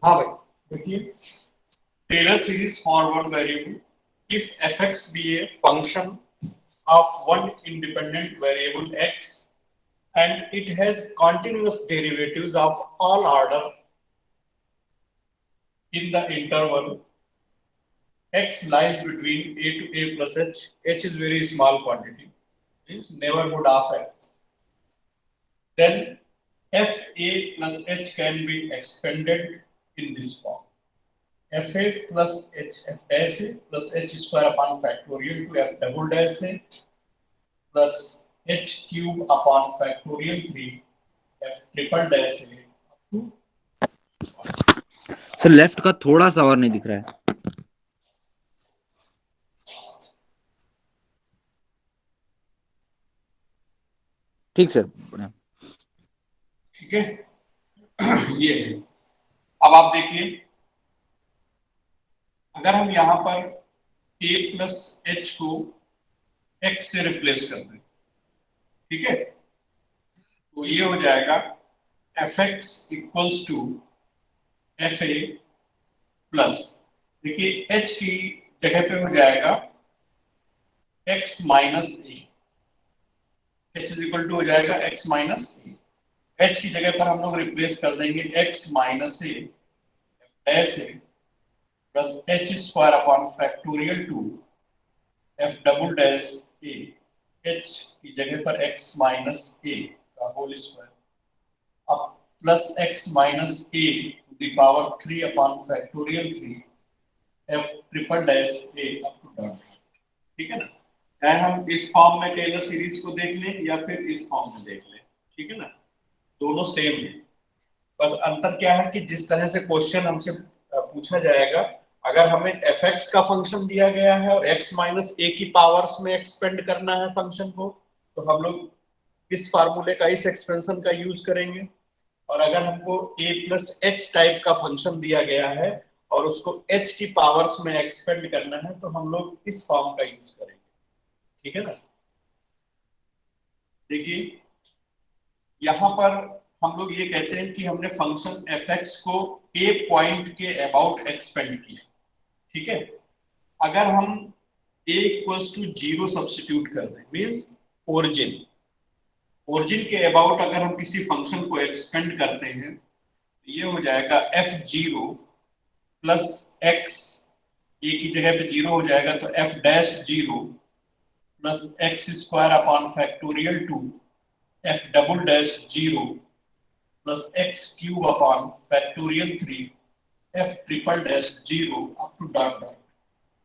हाँ भाई देखिए, Taylor series for one variable if fx be a function of one independent variable x and it has continuous derivatives of all order in the interval x lies between a to a plus h is very small quantity, is neighborhood of x, then fa plus h can be expanded in this form. fa plus h f dash a plus h square upon factorial to f double dash a plus h cube upon factorial 3 f triple dash a up to sir left का थोड़ा सा और नहीं दिख रहा है। ठीक sir, बढ़िया। ठीक है। ये है। अब आप देखिए, अगर हम यहां पर a प्लस एच को x से रिप्लेस कर दें, ठीक है, तो ये हो जाएगा fx equals to fa plus, देखिए h की जगह पे हो जाएगा x minus a, h is equal to हो जाएगा x माइनस ए, h की जगह पर हम लोग रिप्लेस कर देंगे x minus A dash A plus H square upon factorial two F double dash A, h की जगह पर x माइनस ए का होल स्क्वायर, अब plus x minus A to the power 3 upon factorial 3 F triple dash A up to dot, ठीक है ना। चाहे हम इस फॉर्म में टेलर सीरीज को देख लें या फिर इस फॉर्म में देख लें, ठीक है ना, दोनों सेम है। बस अंतर क्या है कि जिस तरह से क्वेश्चन हमसे पूछा जाएगा, अगर हमें fx का फंक्शन दिया गया है और x माइनस ए की पावर्स में एक्सपेंड करना है फंक्शन को, तो हम लोग इस फार्मूले का, इस एक्सपेंशन का यूज करेंगे। और अगर हमको a प्लस एच टाइप का फंक्शन दिया गया है और उसको h की पावर्स में एक्सपेंड करना है, तो हम लोग इस फॉर्म का यूज करेंगे, ठीक है ना। देखिए यहां पर हम लोग ये कहते हैं कि हमने फंक्शन fx को a पॉइंट के अबाउट एक्सपेंड किया, ठीक है। अगर हम a इक्वल्स टू 0 सब्स्टिट्यूट कर दें, मींस ओरिजिन, ओरिजिन के अबाउट अगर हम किसी फंक्शन को एक्सपेंड करते हैं, ये हो जाएगा f0 प्लस x, a की जगह पे 0 हो जाएगा तो f dash 0 plus x square upon factorial 2 f double dash 0 plus x cube upon factorial 3 f triple dash 0 up to dot dot.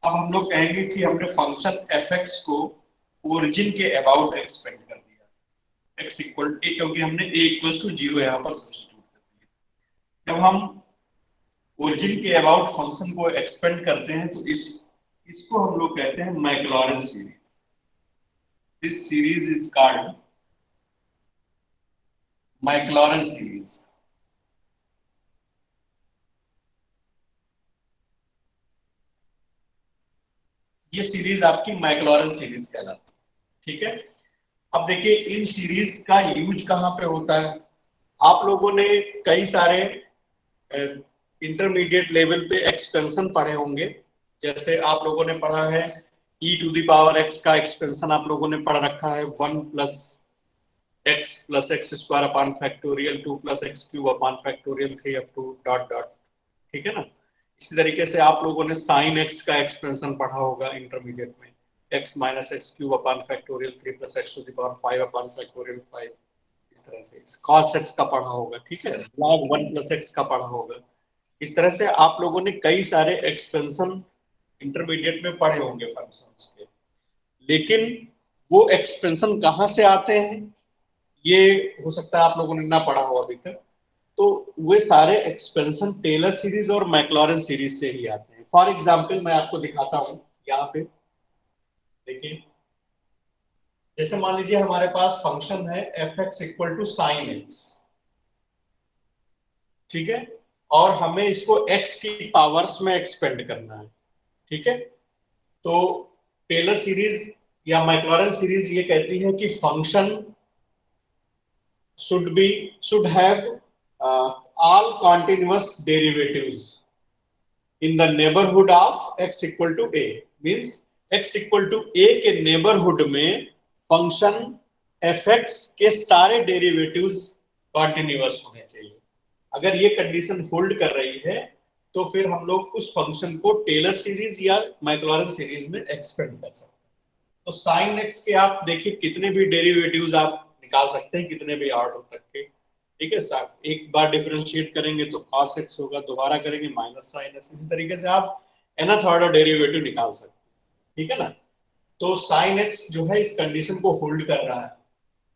अब हम लोग कहेंगे कि हमने फंक्शन fx को ओरिजिन के अबाउट एक्सपेंड कर दिया, x इक्वल a, क्योंकि हमने a इक्वल्स टू 0 यहाँ पर सब्स्टिट्यूट कर दिया। जब हम ओरिजिन के अबाउट फंक्शन को एक्सपेंड करते हैं तो इसको हम लोग कहते हैं Maclaurin series. This series is called Maclaurin series. ये सीरीज आपकी मैक्लॉरेन सीरीज कहलाती है, ठीक है। अब देखिए इन सीरीज का यूज कहां पे होता है। आप लोगों ने कई सारे इंटरमीडिएट लेवल पे एक्सपेंशन पढ़े होंगे, जैसे आप लोगों ने पढ़ा है e to the power x का एक्सपेंशन आप लोगों ने पढ़ रखा है 1 plus x square upon factorial 2 plus x cube upon factorial 3 up to dot dot, ठीक है ना। इसी तरीके से आप लोगों ने साइन एक्स का एक्सपेंशन पढ़ा होगा इंटरमीडिएट में, x minus x cube upon factorial 3 plus x to the power 5 upon factorial 5, इस तरह से cos x का पढ़ा होगा, ठीक है, log 1 प्लस x का पढ़ा होगा। इस तरह से आप लोगों ने कई सारे एक्सपेंशन इंटरमीडिएट में पढ़े होंगे फंक्शंस के, लेकिन वो एक्सपेंशन कहाँ से आते हैं ये हो सकता है आप लोगों ने ना पढ़ा हो अभी तक। तो वे सारे एक्सपेंशन टेलर सीरीज और मैक्लॉरेन सीरीज से ही आते हैं। फॉर एग्जाम्पल मैं आपको दिखाता हूं यहाँ पे, देखिए जैसे मान लीजिए हमारे पास फंक्शन है f x equal to sine x, ठीक है, और हमें इसको x की पावर्स में एक्सपेंड करना है, ठीक है। तो टेलर सीरीज या मैक्लॉरेन सीरीज ये कहती है कि function should have all continuous derivatives in the neighborhood of x equal to a, means x equal to a के neighborhood में फंक्शन fx के सारे डेरिवेटिव्स कॉन्टिन्यूअस होने चाहिए। अगर ये कंडीशन होल्ड कर रही है तो फिर हम लोग उस फंक्शन को टेलर सीरीज या मैक्लॉरेन सीरीज में एक्सपेंड कर सकते हैं। तो साइन एक्स के आप देखिए कितने भी डेरिवेटिव्स आप निकाल सकते हैं, कितने भी ऑर्डर तक के, ठीक है सर। एक बार डिफरेंशिएट करेंगे तो cos x होगा, दोबारा करेंगे माइनस साइन एक्स, इसी तरीके से आप nth ऑर्डर डेरिवेटिव निकाल सकते हैं, ठीक है ना। तो साइन एक्स जो है इस कंडीशन को होल्ड कर रहा है।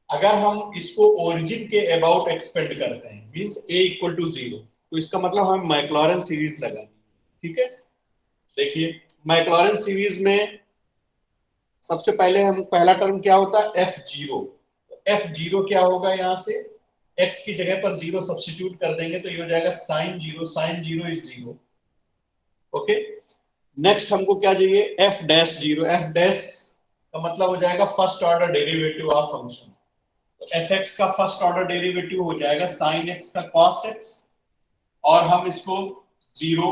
अगर हम इसको ओरिजिन के अबाउट एक्सपेंड करते हैं मींस a इक्वल टू 0, तो इसका मतलब हम मैक्लॉरेन सीरीज लगाएंगे, ठीक है। देखिए मैक्लॉरेन सीरीज में सबसे पहले हम पहला टर्म क्या होता है f0, f0 क्या होगा, यहाँ से x की जगह पर 0 सब्स्टिट्यूट कर देंगे तो ये हो जाएगा sine 0, sine 0 is 0, okay. Next हमको क्या चाहिए, f डैश 0, f डैश का मतलब हो जाएगा first order derivative of function, तो fx का फर्स्ट ऑर्डर डेरिवेटिव हो जाएगा sin x का cos x, और हम इसको 0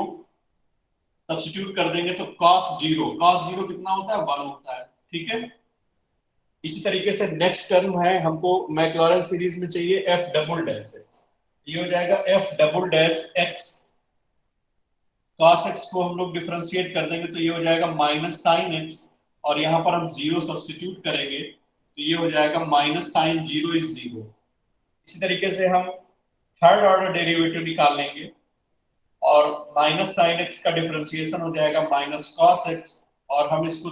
सब्स्टिट्यूट कर देंगे तो cos 0 कितना होता है, 1 होता है, ठीक है। इसी तरीके से नेक्स्ट टर्म है, हमको मैक्लॉरेन सीरीज में चाहिए f डबल डैश x, ये हो जाएगा f double dash x, cos x को हम लोग डिफरेंशिएट कर देंगे तो ये हो जाएगा माइनस साइन x, और यहाँ पर हम 0 सब्स्टिट्यूट करेंगे तो ये हो जाएगा माइनस साइन 0 इज 0। इसी तरीके से हम थर्ड ऑर्डर डेरिवेटिव निकाल लेंगे और माइनस साइन x का डिफरेंशिएशन हो जाएगा माइनस cos x, और हम इसको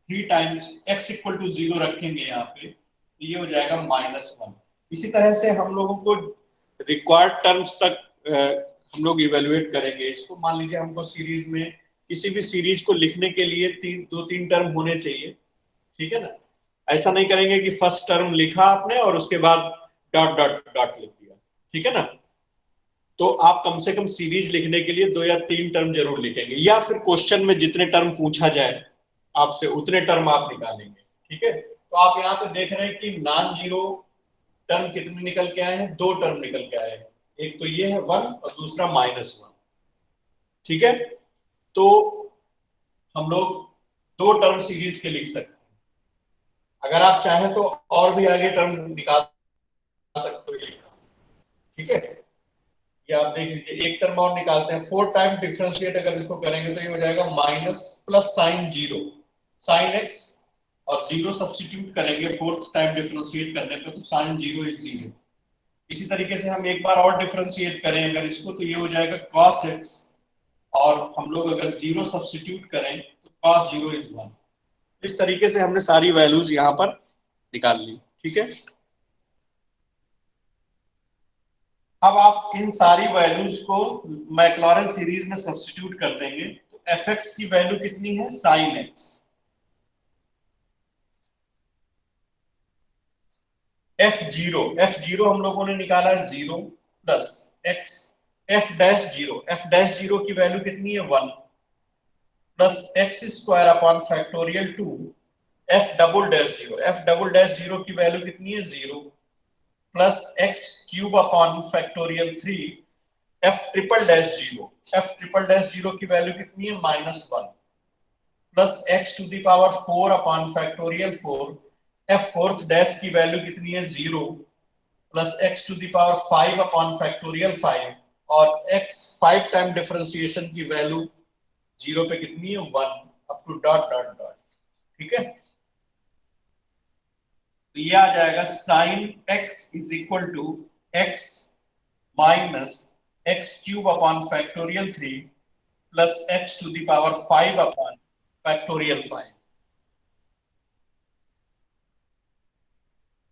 3 टाइम्स x इक्वल टू 0 रखेंगे यहाँ पे तो ये हो जाएगा -1। इसी तरह से हम लोगों को रिक्वायर्ड टर्म्स तक हम लोग इवेलुएट करेंगे इसको। मान लीजिए हमको सीरीज में किसी भी सीरीज को लिखने के लिए 2-3 टर्म होने चाहिए, ठीक है ना। ऐसा नहीं करेंगे कि फर्स्ट टर्म लिखा आपने और उसके बाद डॉट डॉट डॉट लिख दिया, ठीक है ना। तो आप कम से कम सीरीज लिखने के लिए 2 या 3 टर्म जरूर लिखेंगे, या फिर क्वेश्चन में जितने टर्म पूछा जाए आपसे उतने टर्म आप निकालेंगे, ठीक है। तो आप यहाँ पे देख रहे हैं कि नॉन जीरो टर्म कितने निकल के आए हैं, 2 टर्म निकल के आए हैं, एक तो ये है 1 और दूसरा -1, ठीक है। तो हम लोग 2 टर्म सीरीज के लिख सकते हैं। अगर आप चाहें तो और भी आगे टर्म निकाल सकते हो, ठीक है। ये आप देख लीजिए, एक टर्म और निकालते हैं, 4 टाइम डिफरेंशिएट अगर इसको करेंगे तो ये हो जाएगा minus plus sine 0 sine x, और 0 सब्स्टिट्यूट करेंगे फोर्थ टाइम डिफरेंशिएट करने पे तो साइन 0 इज 0। इसी तरीके से हम एक बार और डिफरेंशिएट करें अगर इसको तो ये हो जाएगा cos x, और हम लोग अगर 0 सब्स्टिट्यूट करें तो cos 0 इज 1। इस तरीके से हमने सारी वैल्यूज यहाँ पर निकाल ली, ठीक है। अब आप इन सारी वैल्यूज को मैक्लॉरेन सीरीज में सब्स्टिट्यूट कर देंगे तो fx की वैल्यू कितनी है, sin x, f0 हम लोगों ने निकाला है 0 प्लस x, f डैश 0 की वैल्यू कितनी है 1 plus x square upon factorial 2, f double dash 0 की वैल्यू कितनी है 0 plus x cube upon factorial 3, f triple dash 0 की वैल्यू कितनी है -1 plus x to the power 4 upon factorial 4, f fourth dash की वैल्यू कितनी है 0 plus x to the power 5 upon factorial 5, और x 5 टाइम डिफरेंशिएशन की वैल्यू 0 पे कितनी है 1 up to dot dot dot, ठीक है। तो ये आ जाएगा sin x is equal to x minus x cube upon factorial 3 plus x to the power 5 upon factorial 5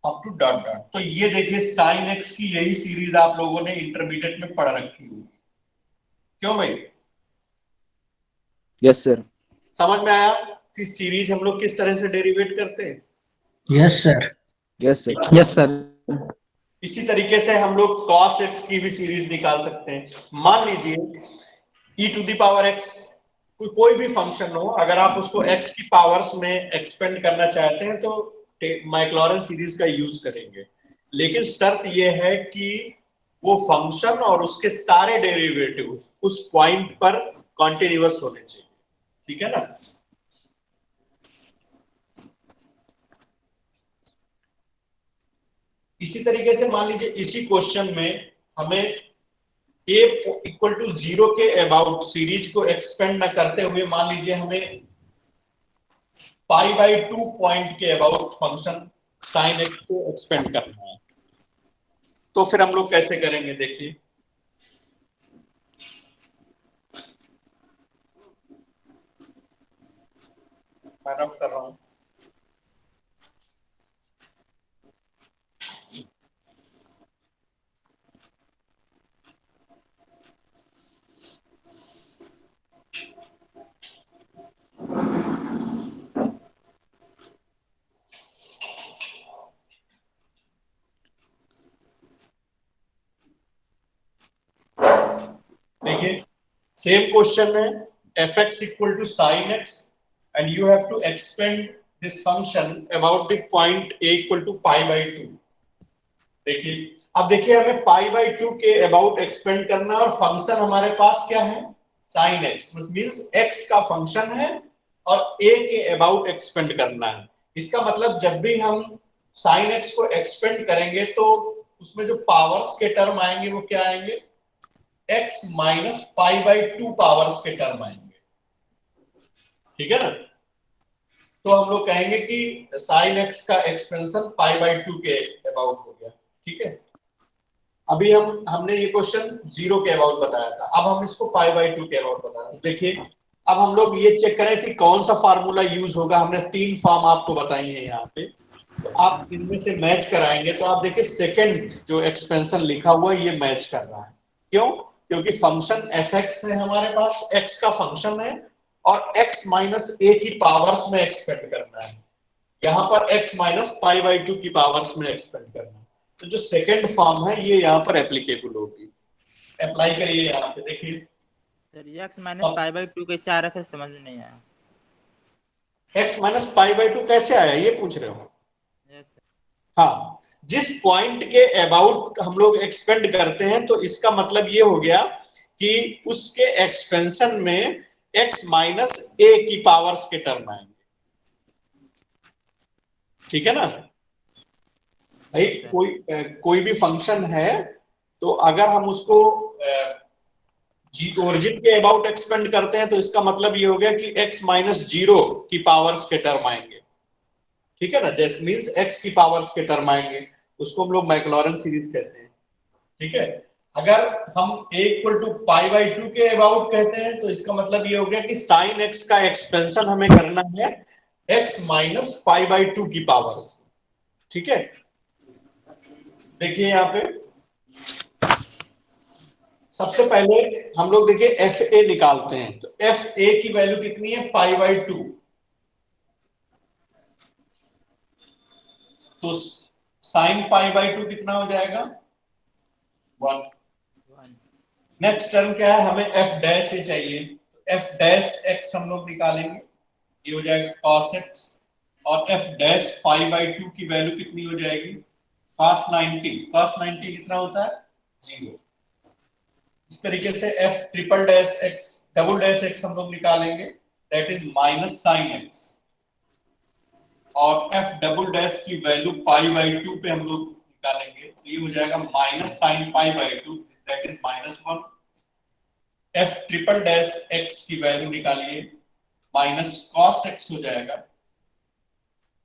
up to dot dot. तो ये देखिए sin x की यही सीरीज आप लोगों ने इंटरमीडिएट में पढ़ रखी है, क्यों भाई? Yes sir. समझ में आया कि सीरीज हम लोग किस तरह से डेरिवेट करते हैं? Yes sir. Yes sir. Yes sir. इसी तरीके से हम लोग cos x की भी सीरीज निकाल सकते हैं। मान लीजिए e to the power x कोई भी फंक्शन हो, अगर आप उसको x की पावर्स में एक्सपेंड करना चाहते हैं तो मैक्लॉरेन सीरीज का यूज करेंगे, लेकिन शर्त यह है कि वो फंक्शन और उसके सारे डेरिवेटिव उस पॉइंट पर कॉन्टिन्यूअस होने चाहिए, ठीक है ना। इसी तरीके से मान लीजिए इसी क्वेश्चन में हमें a इक्वल टू 0 के अबाउट सीरीज को एक्सपेंड न करते हुए मान लीजिए हमें π/2 पॉइंट के अबाउट फंक्शन sin x को एक्सपेंड करना है, तो फिर हम लोग कैसे करेंगे देखिए। मैं नोट कर रहा हूं। देखिए सेम क्वेश्चन है, fx equal to sin x and you have to expand this function about the point a equal to π/2। देखिए अब देखिए हमें π/2 के अबाउट एक्सपेंड करना है और फंक्शन हमारे पास क्या है sin x, मींस x का फंक्शन है और a के अबाउट एक्सपेंड करना है। इसका मतलब जब भी हम sin x को एक्सपेंड करेंगे तो उसमें जो पावर्स के टर्म आएंगे वो क्या आएंगे, x माइनस π/2 पावर्स के टर्म आएंगे, ठीक है ना। तो हम लोग कहेंगे कि sin x का एक्सपेंशन π/2 के अबाउट हो गया, ठीक है। अभी हमने ये क्वेश्चन 0 के अबाउट बताया था, अब हम इसको π/2 के अबाउट बता रहे हैं। देखिए अब हम लोग ये चेक करें कि कौन सा फार्मूला यूज होगा। हमने 3 फॉर्म आपको बताई है यहाँ पे, तो आप इनमें से मैच कराएंगे तो आप देखिए सेकंड जो एक्सपेंशन लिखा हुआ है ये मैच कर रहा है। क्यों? क्योंकि फंक्शन fx है हमारे पास, x का फंक्शन है और x माइनस a की पावर्स में एक्सपेंड करना है, यहाँ पर x माइनस π/2 की पावर्स में एक्सपेंड करना है। तो जो सेकंड फॉर्म है ये यहाँ पर एप्लीकेबल होगी। अप्लाई करिए यहाँ पे, देखिए सर x माइनस π/2 कैसे आ रहा है सर, समझ में नहीं आया। x माइनस π/2 कैसे आया ये पूछ रहे हो? Yes sir. हाँ, जिस पॉइंट के अबाउट हम लोग एक्सपेंड करते हैं तो इसका मतलब ये हो गया कि उसके एक्सपेंशन में x माइनस a की पावर्स के टर्म आएंगे, ठीक है ना भाई। कोई भी फंक्शन है तो अगर हम उसको ओरिजिन के अबाउट एक्सपेंड करते हैं तो इसका मतलब ये हो गया कि x माइनस 0 की पावर्स के टर्म आएंगे, ठीक है ना। जैसे मींस x की पावर्स के टर्म आएंगे, उसको हम लोग मैक्लॉरेन सीरीज कहते हैं, ठीक है। अगर हम a इक्वल टू π/2 के अबाउट कहते हैं तो इसका मतलब ये हो गया कि sin x का एक्सपेंशन हमें करना है x माइनस π/2 की पावर्स, ठीक है। देखिए यहाँ पे सबसे पहले हम लोग देखिए fa निकालते हैं, तो fa की वैल्यू कितनी है π/2, तो sin π/2 कितना हो जाएगा 1। नेक्स्ट टर्म क्या है, हमें f डैश ही चाहिए, तो f डैश x हम लोग निकालेंगे, ये हो जाएगा cos x और f डैश π/2 की वैल्यू कितनी हो जाएगी cos 90। cos 90 कितना होता है 0। इस तरीके से f triple dash x double dash x हम लोग निकालेंगे, that is minus sin x और f डबल डैश की वैल्यू π/2 पे हम लोग निकालेंगे, तो ये हो जाएगा minus sin π/2 that is -1। f triple dash x की वैल्यू निकालिए, माइनस cos x हो जाएगा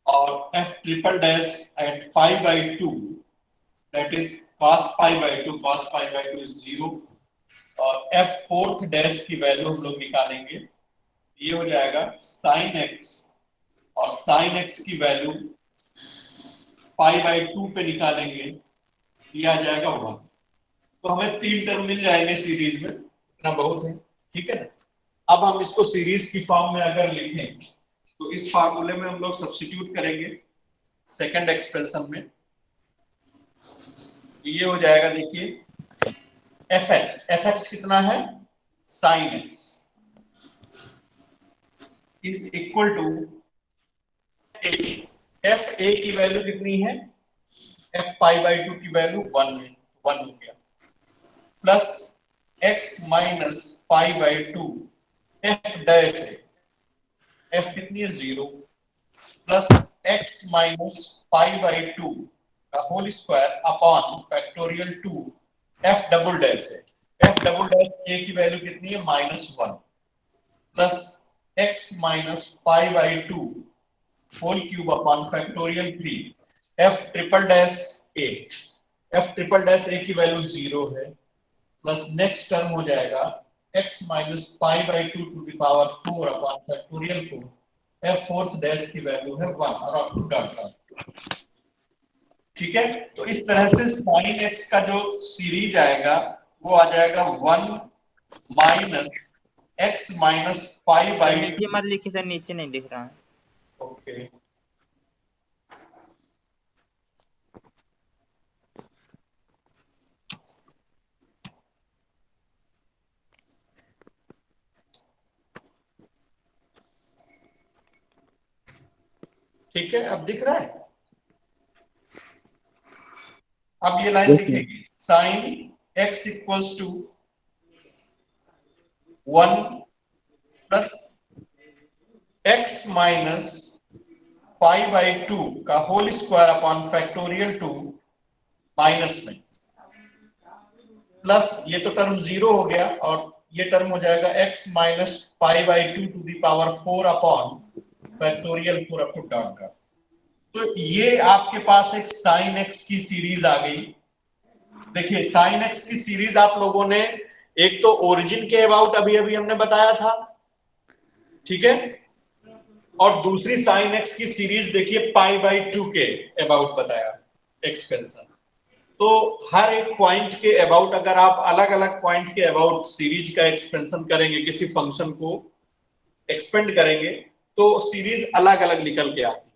और f triple dash at π/2 that is cos π/2, cos π/2 इज 0 और f फोर्थ डैश की वैल्यू हम लोग निकालेंगे, ये हो जाएगा sin x और sin x की वैल्यू π/2 पे निकालेंगे, ये आ जाएगा 1। तो हमें 3 टर्म मिल जाएंगे सीरीज में, इतना बहुत है, ठीक है ना। अब हम इसको सीरीज की फॉर्म में अगर लिखें तो इस फार्मूले में हम लोग सब्स्टिट्यूट करेंगे सेकंड एक्सप्रेशन में, ये हो जाएगा देखिए fx कितना है sin x is equal to fa की वैल्यू कितनी है f π/2 की वैल्यू 1 है, 1 हो गया। Plus x minus pi by 2 F dash है, एफ कितनी है 0, plus x minus pi by 2 का whole square upon factorial 2 F double dash है, एफ डबल डैश ए की वैल्यू कितनी है -1 plus x minus pi by 2 whole cube upon factorial 3 F triple dash A, F triple dash A की value 0 है, plus next term हो जाएगा x minus pi by 2 to the power 4 upon factorial 4 f fourth dash की value है 1 और up to dot. ठीक है, तो इस तरह से साइन x का जो सीरीज आएगा वो आ जाएगा 1 minus x minus pi by नीचे मत लिखिए सर, नीचे नहीं दिख रहा है। ओके ठीक है, अब दिख रहा है, अब ये लाइन दिखेगी sine x equals to 1 plus x minus pi by 2 का whole square upon factorial 2 minus में, प्लस ये तो टर्म 0 हो गया और ये टर्म हो जाएगा x minus pi by 2 to the power 4 upon factorial 4 up to dot का। तो ये आपके पास एक साइन x की सीरीज आ गई। देखिए साइन x की सीरीज आप लोगों ने एक तो ओरिजिन के अबाउट अभी अभी हमने बताया था, ठीक है, और दूसरी साइन x की सीरीज देखिए पाई बाई 2 के अबाउट बताया एक्सपेंशन। तो हर एक पॉइंट के अबाउट अगर आप अलग अलग पॉइंट के अबाउट सीरीज का एक्सपेंशन करेंगे, किसी फंक्शन को एक्सपेंड करेंगे तो सीरीज अलग अलग निकल के आती है,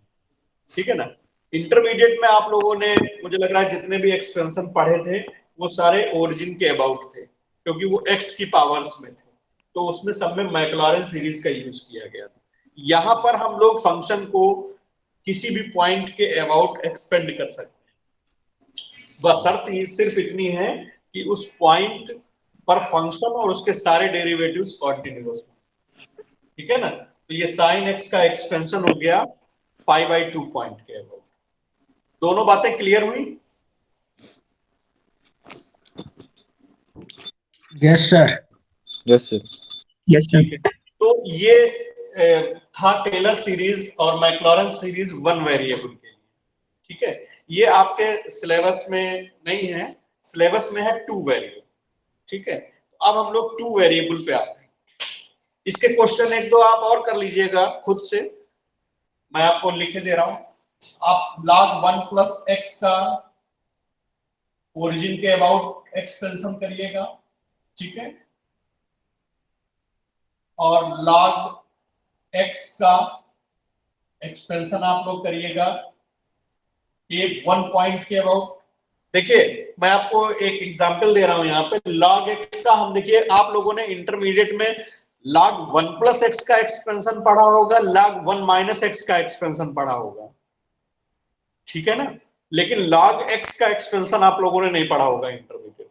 ठीक है ना। इंटरमीडिएट में आप लोगों ने मुझे लग रहा है जितने भी एक्सपेंशन पढ़े थे वो सारे ओरिजिन के अबाउट थे, क्योंकि वो x की पावर्स में थे, तो उसमें सब में मैक्लॉरेन सीरीज का यूज किया गया था। यहां पर हम लोग फंक्शन को किसी भी पॉइंट के अबाउट एक्सपेंड कर सकते हैं, बस शर्त ही सिर्फ इतनी है कि उस पॉइंट पर फंक्शन और उसके सारे डेरिवेटिव्स कॉन्टिन्यूअस हो, ठीक है ना। तो ये साइन x का एक्सपेंशन हो गया पाई बाई 2 पॉइंट के अबाउट। दोनों बातें क्लियर हुई? Yes sir. Yes sir. Yes sir. तो ये था टेलर सीरीज और मैक्लॉरेन सीरीज वन वेरिएबल के लिए, ठीक है। ये आपके सिलेबस में नहीं है, सिलेबस में है 2 वेरिएबल, ठीक है। तो अब हम लोग 2 वेरिएबल पे आते हैं। इसके क्वेश्चन एक दो आप और कर लीजिएगा खुद से, मैं आपको लिखे दे रहा हूं। आप log 1 प्लस x का ओरिजिन के अबाउट एक्सपेंशन करिएगा, ठीक है, और log x का एक्सपेंशन आप लोग करिएगा एक 1 पॉइंट के अबाउट। देखिए मैं आपको एक एग्जांपल दे रहा हूं यहाँ पे log x का, हम देखिए आप लोगों ने इंटरमीडिएट में log 1 प्लस x का एक्सपेंशन पढ़ा होगा, log 1 माइनस x का एक्सपेंशन पढ़ा होगा, ठीक है ना, लेकिन log x का एक्सपेंशन आप लोगों ने नहीं पढ़ा होगा इंटरमीडिएट।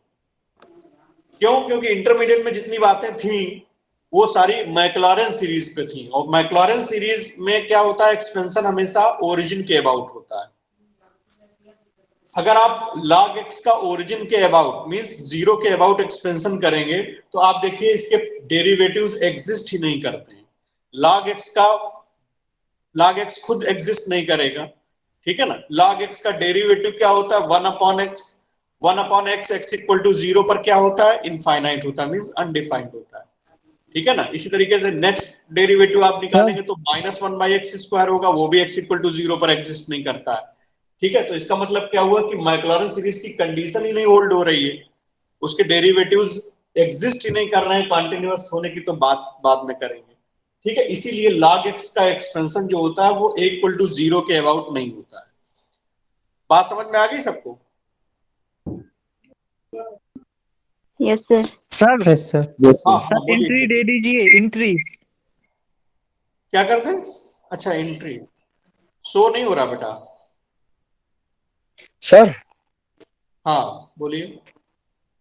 क्यों? क्योंकि इंटरमीडिएट में जितनी बातें थी वो सारी मैक्लॉरेन सीरीज पे थी, और मैक्लॉरेन सीरीज में क्या होता है, एक्सपेंशन हमेशा ओरिजिन के अबाउट होता है। अगर आप log x का ओरिजिन के अबाउट मींस 0 के अबाउट एक्सपेंशन करेंगे तो आप देखिए इसके डेरिवेटिव्स एग्जिस्ट ही नहीं करते हैं। log x खुद एग्जिस्ट नहीं करेगा, ठीक है ना। log x का डेरिवेटिव क्या होता है, 1 upon x x equal to 0 पर क्या होता है, इनफाइनाइट होता है, मींस अनडिफाइंड होता है, ठीक है ना। इसी तरीके से नेक्स्ट डेरिवेटिव आप निकालेंगे तो -1 बाई एक्स स्क्वायर होगा, वो भी x इक्वल टू 0 पर एग्जिस्ट नहीं करता है, ठीक है। तो इसका मतलब क्या हुआ कि मैक्लॉरेन सीरीज की कंडीशन ही नहीं होल्ड हो रही है, उसके डेरिवेटिव्स एग्जिस्ट ही नहीं कर रहे हैं, कंटीन्यूअस होने की तो बात बाद में करेंगे, ठीक है। इसीलिए log x का एक्सपेंशन जो होता है वो a इक्वल टू 0 के अबाउट नहीं होता है। बात समझ में आ गई सबको? Yes sir. Sir yes sir. हाँ, बोलिए। एंट्री दे दीजिए, एंट्री। क्या करते हैं? अच्छा एंट्री शो नहीं हो रहा बेटा। सर हाँ बोलिए।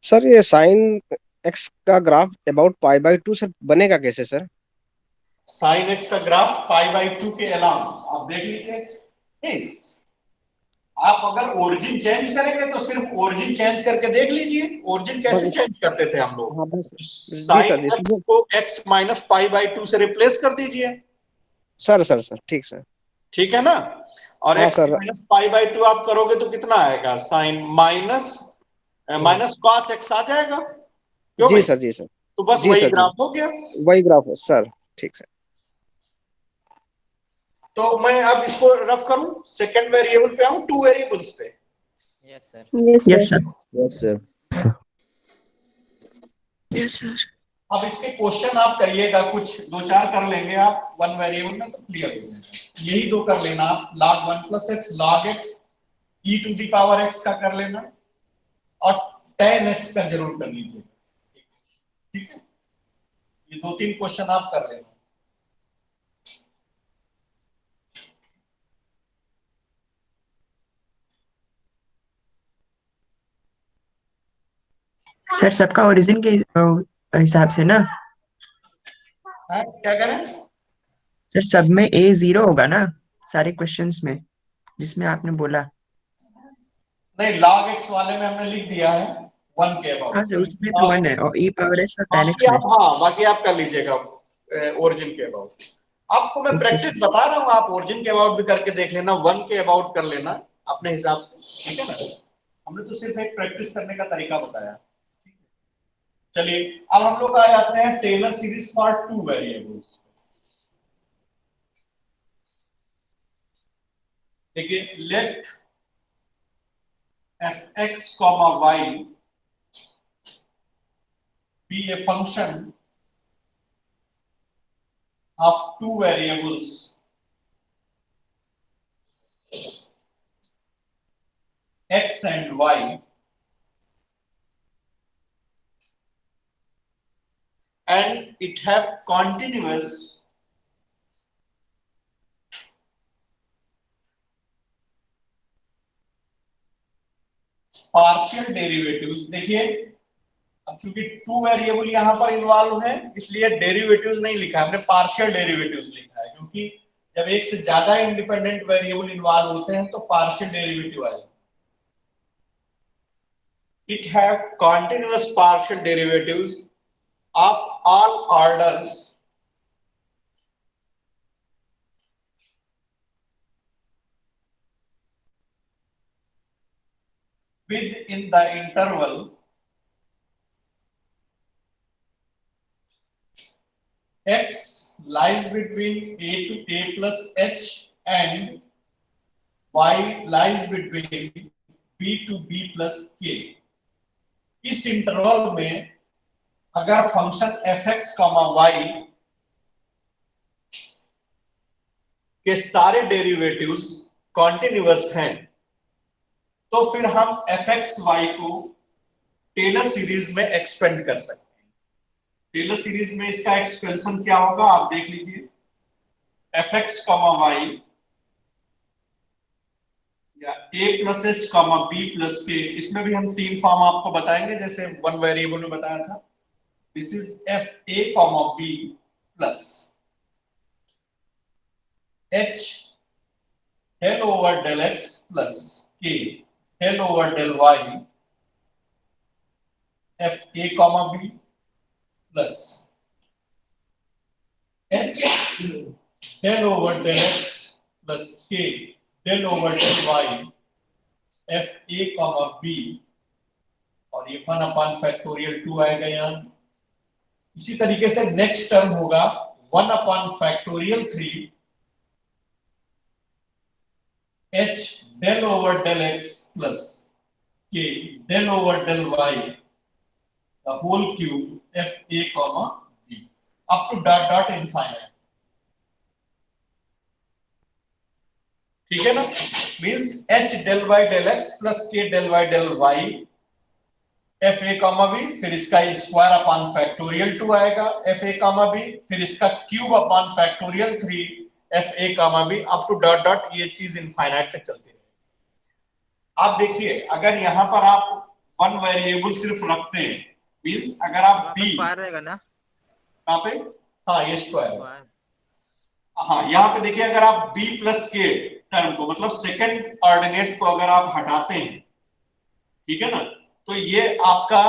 सर ये साइन एक्स का graph about pi by 2 sir बनेगा कैसे सर? साइन एक्स का ग्राफ पाई बाई 2 के अलावा आप देख लीजिए। आप अगर ओरिजिन चेंज करेंगे तो सिर्फ ओरिजिन चेंज करके देख लीजिए, ओरिजिन कैसे चेंज करते थे हम लोग। हाँ बस जी साइन सर, एक्स को x माइनस पाई बाई 2 से रिप्लेस कर दीजिए। सर ठीक सर। ठीक है ना। और हाँ x sir. Minus pi by 2 आप करोगे तो कितना आएगा, साइन माइनस कॉस एक्स आ जाएगा। क्यों जी भाई? सर, जी सर, तो बस जी वही सर, जी ग्राफ हो गया। वही ग्राफ है सर। ठीक सर। तो मैं अब इसको रफ करूं, सेकंड वेरिएबल पे आऊं, टू वेरिएबल्स पे। Yes sir. Yes, Yes, sir. sir. Yes sir. Yes, sir. अब इसके क्वेश्चन आप करिएगा, कुछ दो चार कर लेंगे आप वन वेरिएबल में तो क्लियर हो जाएगा। यही दो कर लेना आप, log 1 plus x log x e to the power x का कर लेना, और tan x का जरूर कर लीजिए। ठीक है, ये दो तीन क्वेश्चन आप कर लेना। सर सबका ओरिजिन के हिसाब से ना? क्या करें? सर सब में ए 0 होगा ना सारे क्वेश्चंस में, जिसमें आपने बोला? नहीं, log x वाले में हमने लिख दिया है 1 के हाँ अबाउट। सर, उसमें तो 1 है, और ई पावर एस और tan बाकी x में। आप, हाँ बाकी आप कर लीजिएगा ओरिजिन के अबाउट। आपको मैं ओके प्रैक्टिस सर। बता रहा हूँ, आप ओरिजिन के अबाउट भी करके देख लेना, 1 के अबाउट कर लेना अपने हिसाब से। ठीक है ना, हमने तो सिर्फ एक प्रैक्टिस करने का तरीका बताया। चलिए अब हम लोग आ जाते हैं Taylor series for two variables. देखिए, let fx, y be a function of two variables x and y, and it have continuous partial derivatives. देखिए, अब चूंकि टू वेरिएबल यहां पर इन्वॉल्व है, इसलिए डेरिवेटिव्स नहीं लिखा है हमने, पार्शियल डेरिवेटिव्स लिखा है, क्योंकि जब एक से ज्यादा इंडिपेंडेंट वेरिएबल इन्वॉल्व होते हैं तो पार्शियल डेरिवेटिव आएगा। It have continuous partial derivatives of all orders within the interval x lies between a to a plus h and y lies between b to b plus k। इस interval में अगर function fx, y के सारे derivatives continuous हैं, तो फिर हम fx, y को टेलर सीरीज में एक्सपेंड कर सकते हैं। टेलर सीरीज में इसका एक्सपेंशन क्या होगा आप देख लीजिए, fx, y या a plus h b plus k, इसमें भी हम तीन फॉर्म आपको बताएंगे जैसे वन वेरिएबल में बताया था। This is F A B plus H del over del x plus के del over del Y, F A B plus H del over del x plus के del over del Y, F A B, और ये 1 upon factorial 2 आएगा यहाँ। इसी तरीके से next term होगा 1 upon factorial 3 h del over del x plus k del over del y, the whole cube f a b up to dot dot infinite. ठीक है ना, means h del y del x plus k del y del y, f ए b, फिर इसका square upon factorial 2 आएगा F A b, फिर इसका cube upon factorial 3 f A b, up to dot dot, ये चीज इनफाइनाइट तक चलती है। आप देखिए, अगर यहां पर आप वन वेरिएबल सिर्फ रखते हैं, मींस अगर आप वहाँ पे बी, स्क्वायर रहेगा ना? कहाँ पे, हाँ ये स्क्वायर, स्क्वायर। हाँ यहाँ पे देखिए अगर आप b प्लस के टर्म को मतलब सेकंड ऑर्डिनेट को अगर आप हटाते हैं, ठीक है ना, तो ये आपका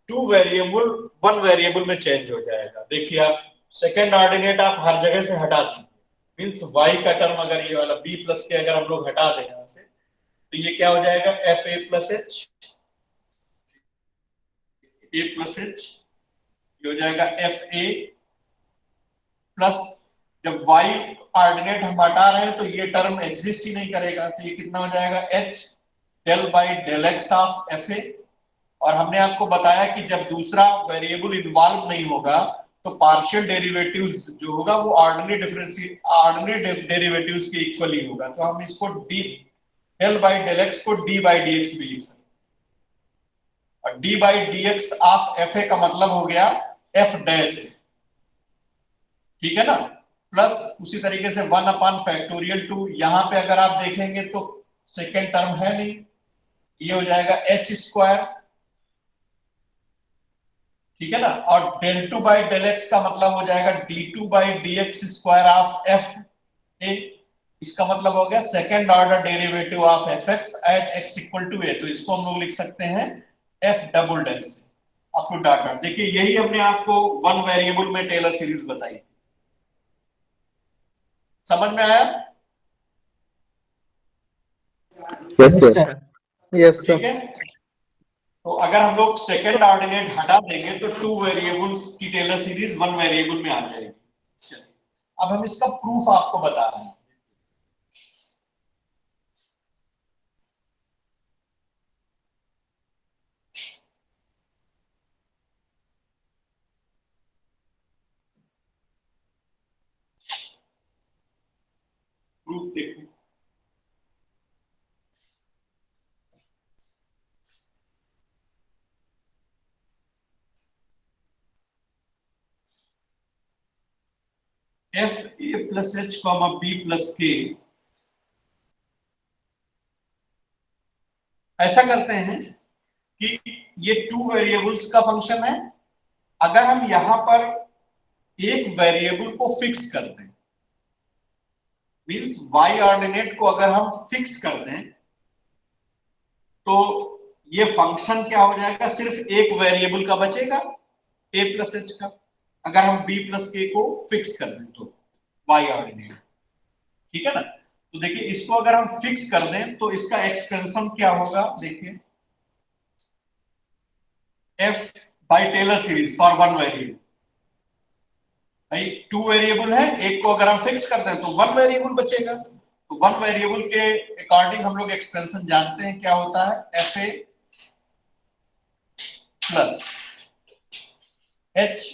टू वेरिएबल वन वेरिएबल में चेंज हो जाएगा। देखिए आप सेकंड ऑर्डिनेट आप हर जगह से हटा दीजिए, मींस y का टर्म अगर ये वाला b प्लस के अगर हम लोग हटा दें यहाँ से, तो ये क्या हो जाएगा F A plus H, A plus H, ये हो जाएगा एफ ए प्लस, जब y ऑर्डिनेट हम हटा रहे हैं तो ये टर्म एग्जिस्ट ही नहीं करेगा, तो ये कितना हो जाएगा h del by del x of F a. और हमने आपको बताया कि जब दूसरा वेरिएबल इन्वॉल्व नहीं होगा तो पार्शियल डेरिवेटिव्स जो होगा वो ऑर्डिनरी डेरिवेटिव्स के इक्वल ही होगा, तो हम इसको d del by del x को डी बाई डी एक्स भी लिख सकते हैं। और d by D x of F a का मतलब हो गया एफ डैश, ठीक है ना, प्लस उसी तरीके से 1 अपॉन फैक्टोरियल 2, यहां पे अगर आप देखेंगे तो सेकेंड टर्म है नहीं, ये हो जाएगा एच स्क्वायर, ठीक है ना, और del two by del X का मतलब हो जाएगा D two by D X square of F A, इसका मतलब हो गया second order derivative of F X at X equal to A, तो इसको हम लोग लिख सकते हैं F double dash up to dot dot. देखिए यही हमने आपको वन वेरिएबल में टेलर सीरीज बताई, समझ में आया? Yes sir. यस ठीक है, तो अगर हम लोग सेकेंड ऑर्डिनेट हटा देंगे तो टू वेरिएबल की टेलर सीरीज वन वेरिएबल में आ जाएगी। चलिए अब हम इसका प्रूफ आपको बता रहे हैं। प्रूफ देखो, एफ ए plus h comma B plus k, ऐसा करते हैं कि ये टू वेरिएबल्स का फंक्शन है, अगर हम यहां पर एक वेरिएबल को फिक्स कर दें, मींस y ऑर्डिनेट को अगर हम फिक्स कर दें तो ये फंक्शन क्या हो जाएगा, सिर्फ एक वेरिएबल का बचेगा a प्लस एच का, अगर हम b प्लस के को फिक्स कर दें तो y ऑर्डिनेट, ठीक है ना। तो देखिए इसको अगर हम फिक्स कर दें तो इसका एक्सपेंशन क्या होगा, देखिए f by Taylor series for one variable, भाई टू वेरिएबल है, एक को अगर हम फिक्स करते हैं तो वन वेरिएबल बचेगा, तो वन वेरिएबल के अकॉर्डिंग हम लोग एक्सपेंशन जानते हैं क्या होता है, F A plus H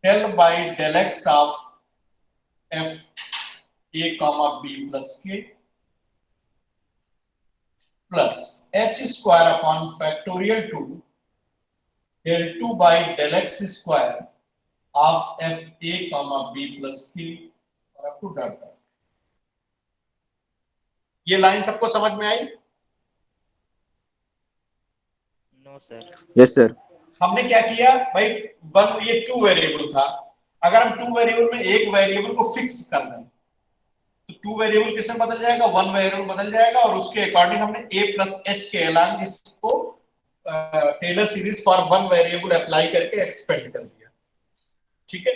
del by del x of F A comma B plus K plus H square upon factorial 2 del two by del x square of F A comma B plus K और up to dot dot. ये line सबको समझ में आई? No sir. Yes sir. हमने क्या किया भाई, वन ये टू वेरिएबल था, अगर हम टू वेरिएबल में एक वेरिएबल को फिक्स कर दें तो टू वेरिएबल किसमें बदल जाएगा, वन वेरिएबल बदल जाएगा, और उसके अकॉर्डिंग हमने a प्लस एच के अलांग इसको Taylor series for one variable apply करके एक्सपेंड कर दिया, ठीक है।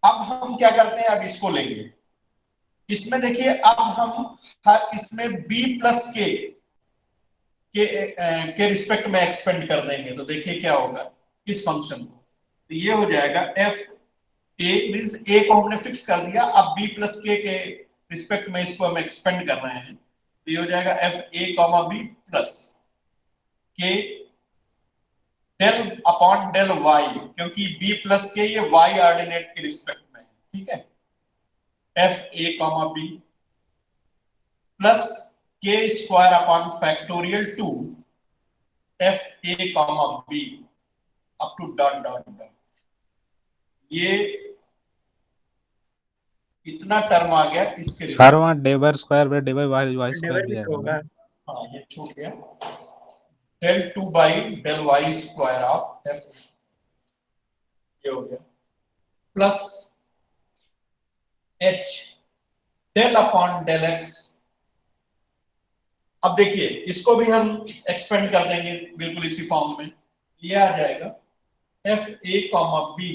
अब हम क्या करते हैं, अब इसको लेंगे, इसमें देखिए अब हम इसमें b प्लस के रिस्पेक्ट में एक्सपेंड कर देंगे, तो देखिए क्या होगा इस फंक्शन को, तो ये हो जाएगा एफ ए मींस ए को हमने फिक्स कर दिया, अब b प्लस के रिस्पेक्ट में इसको हम एक्सपेंड कर रहे हैं, तो ये हो जाएगा F A comma B plus के डेल अपॉन डेल वाई, क्योंकि b प्लस के ये y ऑर्डिनेट के रिस्पेक्ट में है, ठीक है, F A comma B plus K square upon factorial 2 F A comma B up to dot dot dot. ये इतना टर्म आ गया इसके सर वहाँ डे बार square by D by Y divide भी तो होगा। हाँ ये छूट गया, del 2 by del y square of f, ये हो गया, plus h del upon del x। अब देखिए इसको भी हम एक्सपेंड कर देंगे बिल्कुल इसी फॉर्म में, ये आ जाएगा F A comma B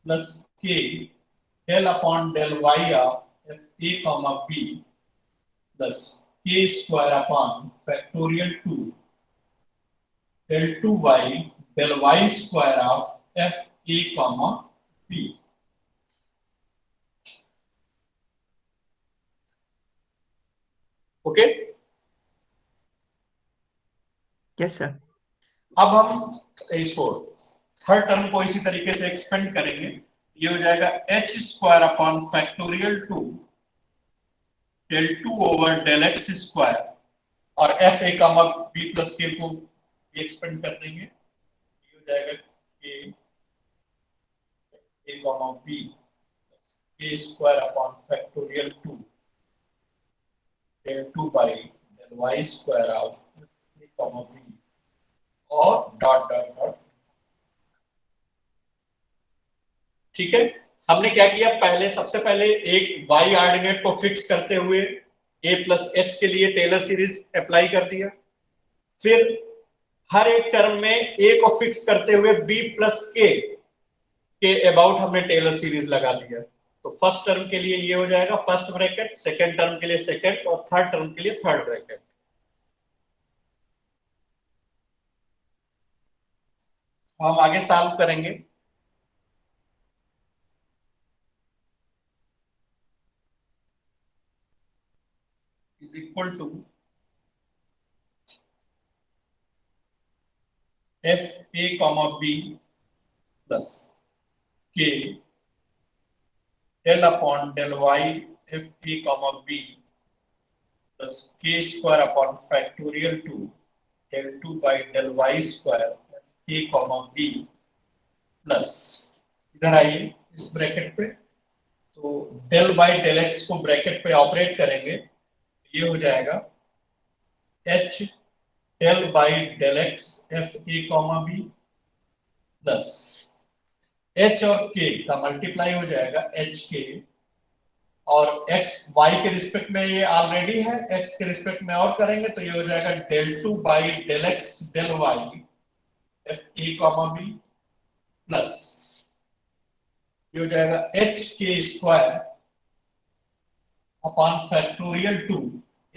plus के del upon del Y of F A comma B plus K square upon factorial 2 del 2 y del y square of F A comma B. Okay, yes sir. अब हम इसको third term को इसी तरीके से expand करेंगे, ये हो जाएगा H square upon factorial 2 del 2 ओवर del x स्क्वायर, और एफ ए कॉमा बी प्लस के को एक्सपेंड कर देंगे, ये हो जाएगा K A comma B plus K square upon factorial 2 del 2 by del y square of A comma B और dot dot dot. ठीक है, हमने क्या किया, पहले सबसे पहले एक y ऑर्डिनेट को फिक्स करते हुए a प्लस एच के लिए टेलर सीरीज अप्लाई कर दिया, फिर हर एक टर्म में a को फिक्स करते हुए b प्लस के अबाउट हमने टेलर सीरीज लगा दिया। तो फर्स्ट टर्म के लिए ये हो जाएगा फर्स्ट ब्रैकेट, सेकेंड टर्म के लिए सेकेंड, और थर्ड टर्म के लिए थर्ड ब्रैकेट। हम आगे सॉल्व करेंगे। Is equal to F A comma B plus के del upon del Y F A comma B plus K square upon factorial 2 del 2 by del y square F A comma B plus, इधर आइए इस bracket पे, तो del by del x को bracket पे operate करेंगे, ये हो जाएगा H del by del X F A comma B plus H और के का मल्टीप्लाई हो जाएगा एच के, और x y के रिस्पेक्ट में ये ऑलरेडी है, x के रिस्पेक्ट में और करेंगे तो ये हो जाएगा del 2 by del x del y f A comma B plus ये हो जाएगा H K square upon factorial 2।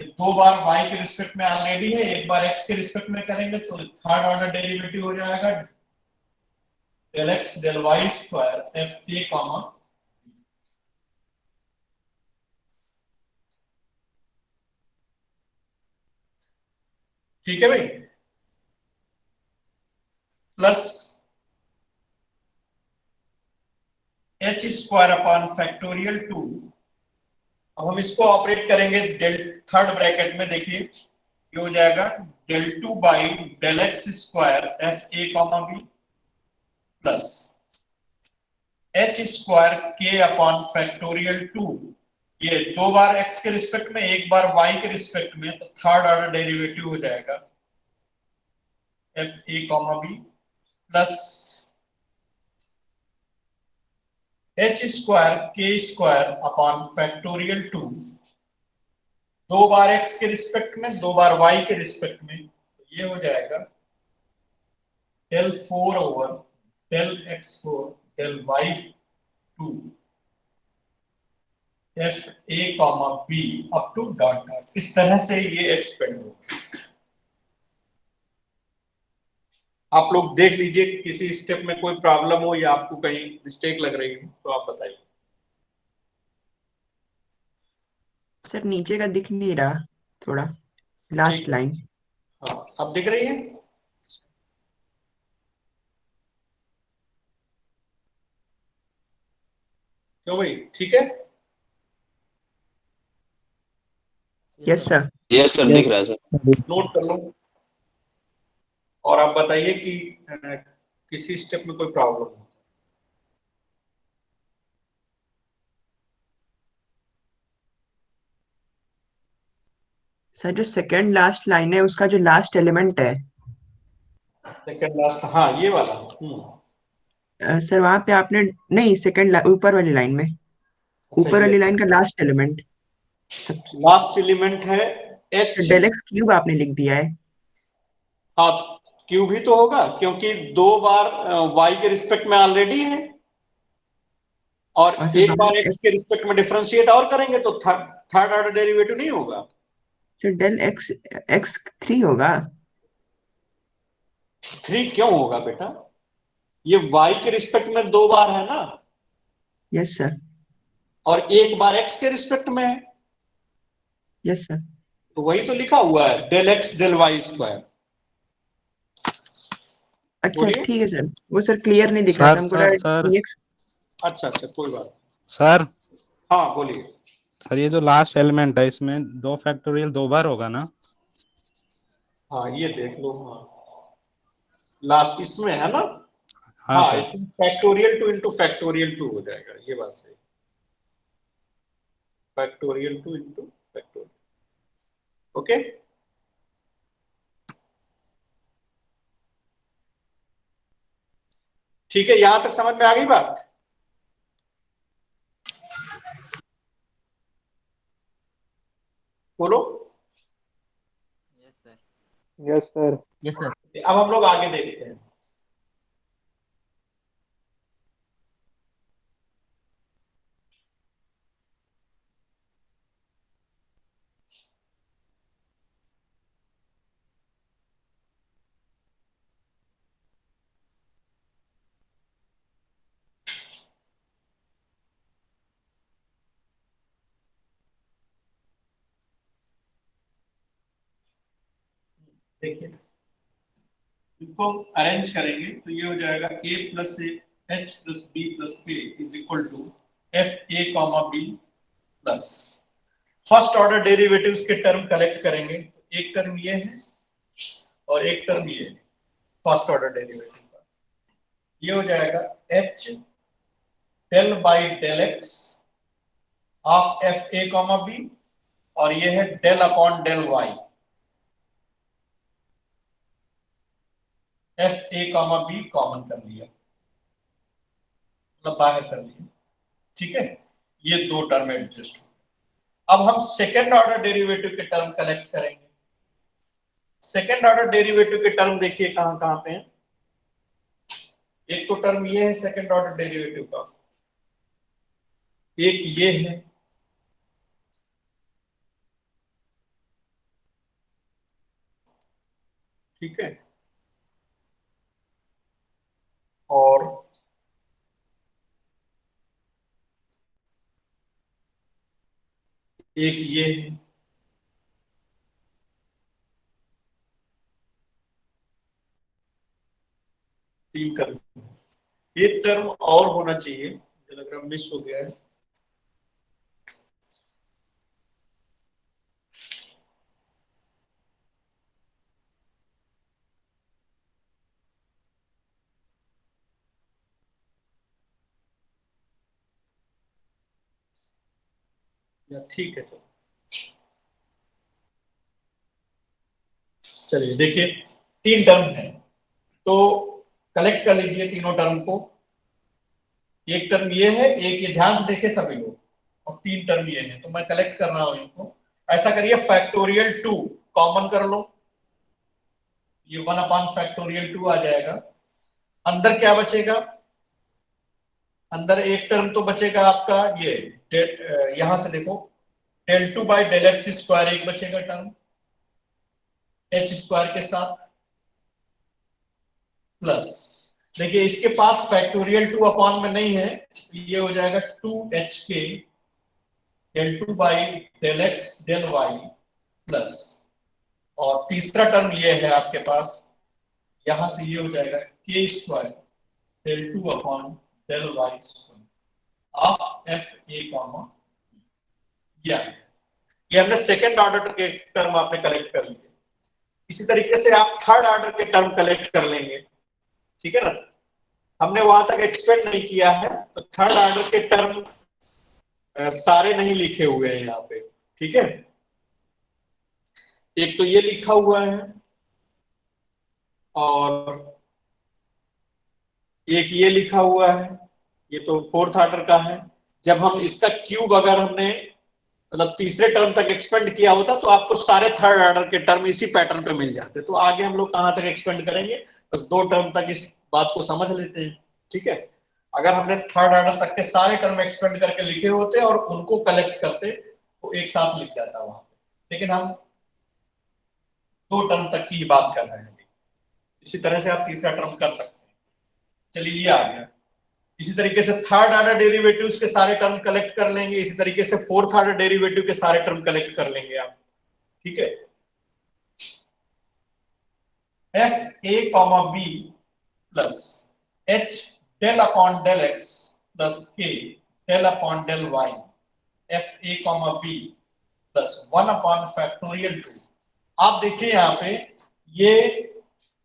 ये दो बार y के रिस्पेक्ट में ऑलरेडी है, एक बार x के रिस्पेक्ट में करेंगे तो थर्ड ऑर्डर डेरिवेटिव हो जाएगा del x del y square F A comma. ठीक है भाई, plus H square upon factorial 2। अब हम इसको ऑपरेट करेंगे डेल थर्ड ब्रैकेट में, देखिए ये हो जाएगा del 2 by del x square F A comma B plus H square के अपॉन फैक्टोरियल 2। ये दो बार x के रिस्पेक्ट में, एक बार y के रिस्पेक्ट में, तो थर्ड ऑर्डर डेरिवेटिव हो जाएगा F A comma B plus H square k square upon factorial 2, दो बार x के रिस्पेक्ट में, दो बार y के रिस्पेक्ट में, तो ये हो जाएगा del 4 over del x4 del y2 F A comma B up to dot dot. इस तरह से ये एक्सपेंड होगा। आप लोग देख लीजिए किसी स्टेप में कोई प्रॉब्लम हो या आपको कहीं मिस्टेक लग रही हो तो आप बताइए। सर नीचे का दिख नहीं रहा, थोड़ा लास्ट लाइन। हाँ अब दिख रही है, क्यों भाई, ठीक है? Yes sir. यस सर, दिख रहा है सर। नोट कर लो और आप बताइए कि किसी स्टेप में कोई प्रॉब्लम हो। सर जो सेकंड लास्ट लाइन है उसका जो लास्ट एलिमेंट है सेकंड लास्ट, हाँ ये वाला। सर वहां पे आपने नहीं सेकंड ऊपर वाली लाइन में अच्छा ऊपर ये वाली लाइन का लास्ट एलिमेंट सब लास्ट एलिमेंट है एच। डेल एक्स क्यूब आपने लिख दिया है। हाँ, क्यू भी तो होगा क्योंकि दो बार y के रिस्पेक्ट में ऑलरेडी है, और और सर एक बाहर बार x के रिस्पेक्ट में डिफरेंशिएट और करेंगे तो थर्ड ऑर्डर डेरिवेटिव नहीं होगा। सर डेल एक्स एक्स 3 होगा। 3 क्यों होगा बेटा? ये y के रिस्पेक्ट में दो बार है ना, यस सर। और एक बार x के रिस्पेक्ट में है, यस सर। तो वही तो लिखा हुआ है del x del y square. अच्छा बोलिए। ठीक है सर, वो सर क्लियर नहीं दिख रहा था सर हमको सर लगा सर dx। अच्छा अच्छा, कोई बात नहीं। सर हाँ बोलिए। सर ये जो लास्ट एलिमेंट है इसमें 2 फैक्टोरियल 2 बार होगा ना? हाँ ये देख लो, हाँ लास्ट इसमें है ना। हाँ हाँ, सर। इसमें फैक्टोरियल 2 इंटू फैक्टोरियल 2 हो जाएगा, ये बात सही। Factorial 2 into factorial, okay. ठीक है, यहां तक समझ में आ गई बात? बोलो। Yes sir. Yes sir. Yes sir. अब हम लोग आगे देखते हैं। देखिए, इसको अरेंज करेंगे तो ये हो जाएगा a plus a h plus b plus a is equal to F A comma B plus first order derivatives के टर्म कलेक्ट करेंगे। एक टर्म ये है और एक टर्म ये है, फर्स्ट ऑर्डर डेरिवेटिव का। ये हो जाएगा H del by del x of F A comma B, और ये है del upon del Y F A comma b common कर लिया, मतलब बाहर कर लिया। ठीक है, ये दो टर्म एडजस्ट हो। अब हम सेकेंड ऑर्डर डेरिवेटिव के टर्म कलेक्ट करेंगे। सेकेंड ऑर्डर डेरिवेटिव के टर्म देखिए कहां कहां पे हैं। एक तो टर्म ये है सेकेंड ऑर्डर डेरिवेटिव का, एक ये है, ठीक है, और एक ये है। तीन टर्म, एक टर्म और होना चाहिए, मुझे लग रहा मिस हो गया है। या ठीक है, तो चलिए देखिए, तीन टर्म है तो कलेक्ट कर लीजिए तीनों टर्म को। एक टर्म ये है, एक ये, ध्यान से देखे सभी लोग, और तीन टर्म ये है, तो मैं कलेक्ट कर रहा हूं इनको। ऐसा करिए फैक्टोरियल 2 कॉमन कर लो, ये 1 अपॉन फैक्टोरियल 2 आ जाएगा। अंदर क्या बचेगा? अंदर एक टर्म तो बचेगा आपका ये, यहां से देखो, del 2 by del x square एक बचेगा टर्म एच स्क्वायर के साथ, प्लस देखिए इसके पास फैक्टोरियल 2 अपॉन में नहीं है, ये हो जाएगा 2h k del 2 by del x del Y plus, और तीसरा टर्म ये है आपके पास, यहां से ये हो जाएगा k square del 2 upon del y square of F A comma, ये हमने सेकेंड ऑर्डर के टर्म आपने कलेक्ट कर लिए। इसी तरीके से आप थर्ड ऑर्डर के टर्म कलेक्ट कर लेंगे, ठीक है ना। हमने वहां तक एक्सपेक्ट नहीं किया है, तो थर्ड ऑर्डर के टर्म सारे नहीं लिखे हुए हैं यहाँ पे, ठीक है। एक तो ये लिखा हुआ है और एक ये लिखा हुआ है, ये तो फोर्थ ऑर्डर का है। जब हम इसका क्यूब अगर हमने मतलब तीसरे टर्म तक एक्सपेंड किया होता तो आपको सारे थर्ड ऑर्डर के टर्म इसी पैटर्न पे मिल जाते। तो आगे हम लोग कहां तक एक्सपेंड करेंगे, बस दो टर्म तक इस बात को समझ लेते हैं। ठीक है, अगर हमने थर्ड ऑर्डर तक के सारे टर्म एक्सपेंड करके लिखे होते और उनको कलेक्ट करते तो एक साथ लिख जाता वहां पे, लेकिन हम दो टर्म तक की ही बात कर रहे हैं। इसी तरह से आप तीसरा टर्म कर सकते हैं। चलिए ये आ गया। इसी तरीके से थर्ड ऑर्डर डेरिवेटिव्स के सारे टर्म कलेक्ट कर लेंगे, इसी तरीके से फोर्थ ऑर्डर डेरिवेटिव के सारे टर्म कलेक्ट कर लेंगे आप। ठीक है, F A comma B plus H del upon del x plus के del upon del Y F A comma B plus 1 upon factorial 2। आप देखिए यहाँ पे ये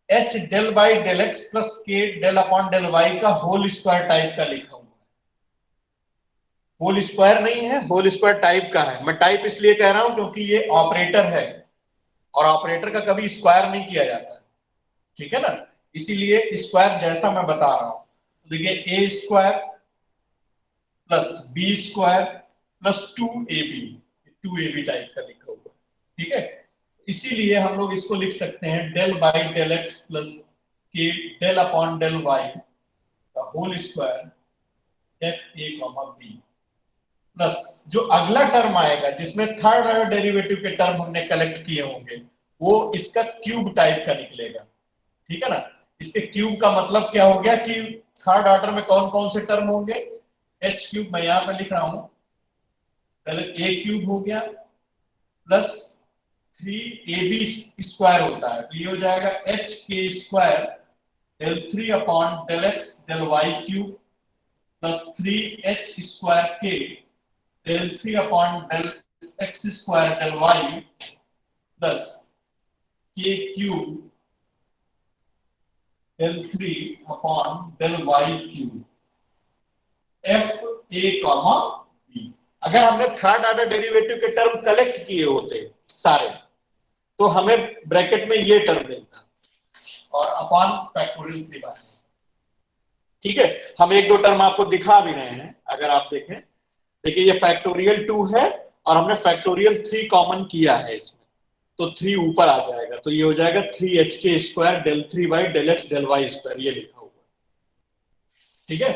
H del by del x plus के डेल अपॉन डेल वाई का whole square type का लिखा हुआ है। होल स्क्वायर नहीं है, होल स्क्वायर टाइप का है। मैं टाइप इसलिए कह रहा हूं क्योंकि ये ऑपरेटर है और ऑपरेटर का कभी स्क्वायर नहीं किया जाता है। ठीक है ना, इसीलिए स्क्वायर जैसा मैं बता रहा हूं। तो देखिए A square plus B square plus 2ab, 2ab type का लिखा हुआ है। ठीक है, इसीलिए हम लोग इसको लिख सकते हैं del by del x plus के डेल अपॉन डेल वाई का whole square F A comma B plus जो अगला टर्म आएगा जिसमें थर्ड ऑर्डर डेरिवेटिव के टर्म हमने कलेक्ट किए होंगे वो इसका क्यूब टाइप का निकलेगा। ठीक है ना, इसके क्यूब का मतलब क्या हो गया कि थर्ड ऑर्डर में कौन कौन से टर्म होंगे, एच क्यूब मैं यहां पे लिख रहा हूं, पहले ए क्यूब हो गया प्लस 3ab स्क्वायर होता है, तो ये हो जाएगा H K square del 3 upon del x del Y cube plus 3h square K del 3 upon del x square del Y plus K cube del 3 upon del Y cube F A comma B. अगर हमने third order derivative के term collect किए होते सारे तो हमें bracket में ये टर्म मिलता और अपॉन फैक्टोरियल 3 बार। ठीक है, हम एक दो टर्म आपको दिखा भी रहे हैं, अगर आप देखें देखिए ये फैक्टोरियल 2 है और हमने फैक्टोरियल 3 कॉमन किया है इसमें, तो 3 ऊपर आ जाएगा, तो ये हो जाएगा 3h k square del 3 by del x del y square, ये लिखा हुआ। ठीक है,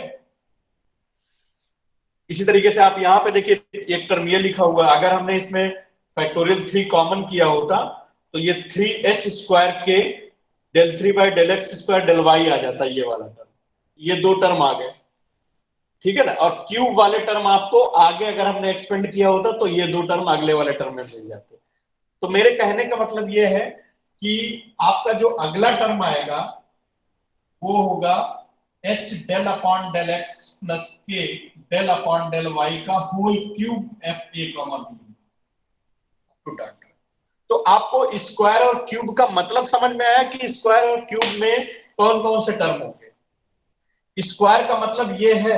इसी तरीके से आप यहां पे देखिए एक टर्म ये लिखा हुआ है, अगर हमने इसमें फैक्टोरियल 3 कॉमन किया होता तो ये 3h square K del 3 by del x square del Y आ जाता, ये वाला टर्म, ये दो टर्म आ गए। ठीक है ना, और क्यूब वाले टर्म आपको आगे अगर हमने एक्सपेंड किया होता तो ये दो टर्म अगले वाले टर्म में मिल जाते। तो मेरे कहने का मतलब ये है कि आपका जो अगला टर्म आएगा वो होगा h del upon del x plus के डेल अपॉन डेल वाई का whole cube F A comma b. तो आपको स्क्वायर और क्यूब का मतलब समझ में आया कि स्क्वायर और क्यूब में कौन कौन से टर्म होंगे। स्क्वायर का मतलब ये है,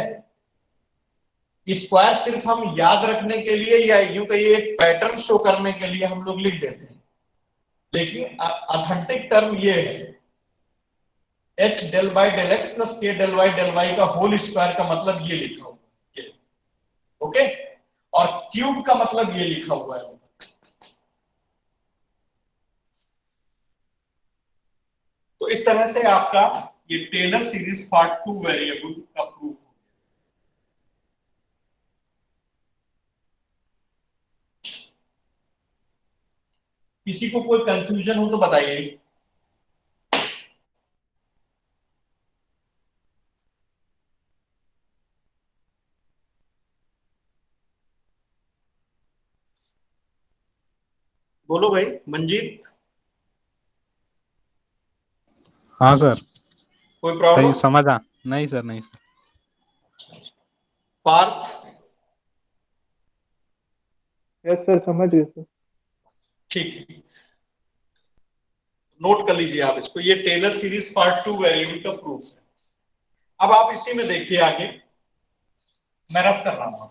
स्क्वायर सिर्फ हम याद रखने के लिए या यूं कहिए एक पैटर्न शो करने के लिए हम लोग लिख देते हैं, लेकिन ऑथेंटिक टर्म ये है h del by del x plus के डेल वाई का होल स्क्वायर का मतलब ये लिखा हुआ है ये। ओके, और क्यूब का मतलब ये लिखा हुआ है। तो इस तरह से आपका ये टेलर सीरीज पार्ट 2 वेरिएबल का प्रूफ। किसी को कोई कंफ्यूजन हो तो बताइए। बोलो भाई, मंजीत हाँ सर, कोई सही प्रॉब्लम? समझा। नहीं सर, नहीं सर। पार्थ? यस सर, समझ गए सर। ठीक, नोट कर लीजिए आप इसको, ये टेलर सीरीज पार्ट 2 वेरिएबल का प्रूफ है। अब आप इसी में देखिए आगे, मैं रफ कर रहा हूं।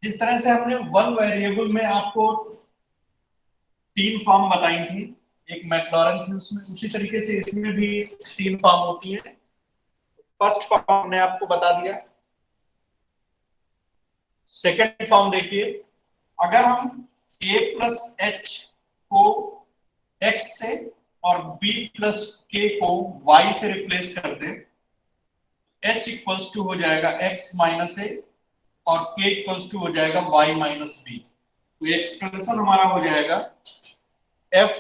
जिस तरह से हमने वन वेरिएबल में आपको 3 फॉर्म बताई थी, एक मैक्लॉरन थी उसमें, उसी तरीके से इसमें भी 3 फॉर्म होती है। फर्स्ट फॉर्म हमने आपको बता दिया। सेकेंड फॉर्म देखिए, अगर हम a प्लस एच को x से और b प्लस k को y से रिप्लेस कर दें, h इक्वल्स टू हो जाएगा x माइनस ए और k इक्वल्स टू हो जाएगा y माइनस बी। तो ये एक्सप्रेशन हमारा हो जाएगा f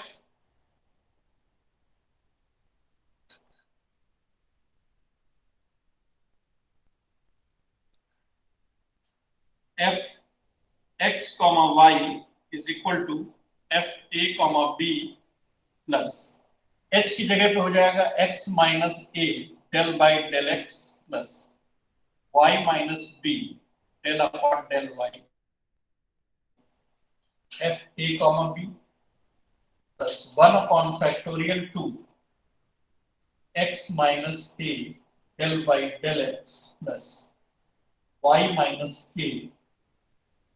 x कॉमा y is equal to f a comma b plus h की जगह पे हो जाएगा x minus a del by del x plus y minus b del upon del y f a comma b plus 1 upon factorial 2 x minus a del by del x plus y minus k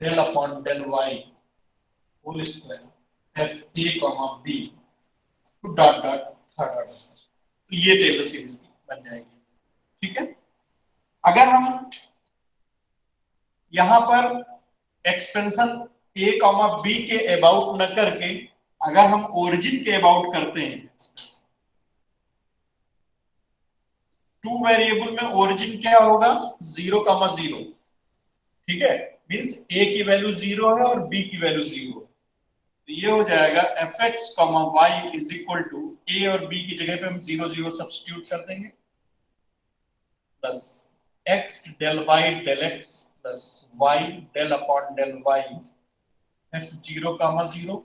del upon del y whole square f a comma b dot dot third order. तो ये Taylor series बन जाएगी। ठीक है, अगर हम यहां पर एक्सपेंशन a कॉमा b के अबाउट न करके अगर हम ओरिजिन के अबाउट करते हैं, 2 वेरिएबल में ओरिजिन क्या होगा 0 कॉमा 0। ठीक है, मींस a की वैल्यू 0 है और b की वैल्यू 0 है। तो ये हो जाएगा fx, y is equal to a और b की जगह पे हम 0 0 सब्स्टिट्यूट कर देंगे plus x del by del x plus y del upon del y f 0 0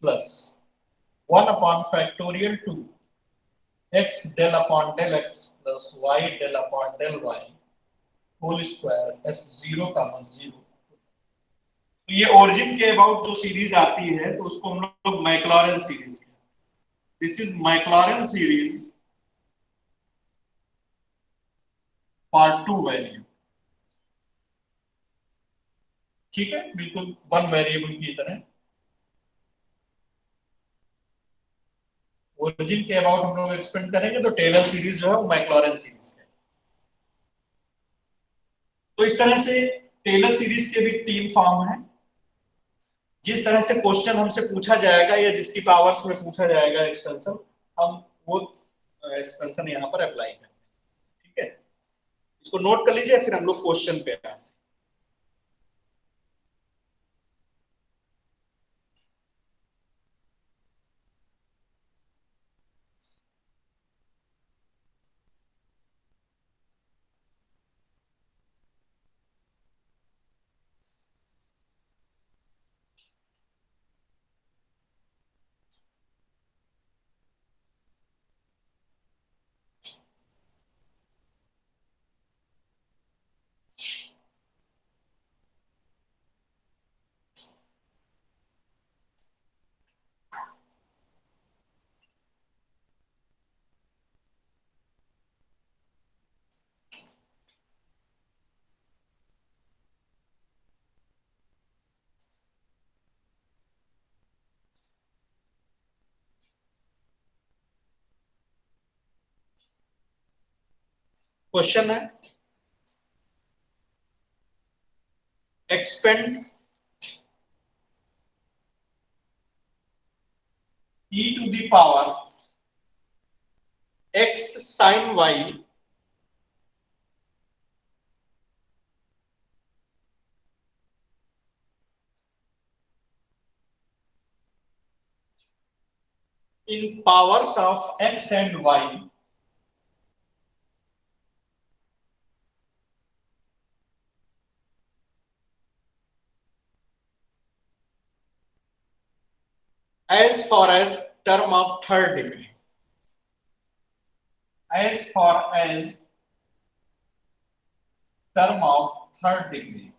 plus 1 upon factorial 2 x del upon del x plus y del upon del y whole square f 0 0। तो ये origin के about जो series आती है तो उसको हम लोग Maclaurin series, this is Maclaurin series for 2 value. ठीक है, बिल्कुल 1 वेरिएबल की तरह। ओरिजिन के अबाउट हम लोग एक्सपेंड करेंगे तो टेलर सीरीज जो है वो मैक्लॉरन सीरीज है। तो इस तरह से टेलर सीरीज के भी 3 फॉर्म हैं। जिस तरह से क्वेश्चन हमसे पूछा जाएगा या जिसकी पावर्स में पूछा जाएगा एक्सपेंशन, हम वो एक्सपेंशन यहाँ पर अप्लाई करेंगे। ठीक है, इसको नोट कर लीजिए, फिर हम लोग क्वेश्चन पे आए। क्वेश्चन है expand e to the power x sin y in powers of x and y as far as term of third degree, as far as term of third degree।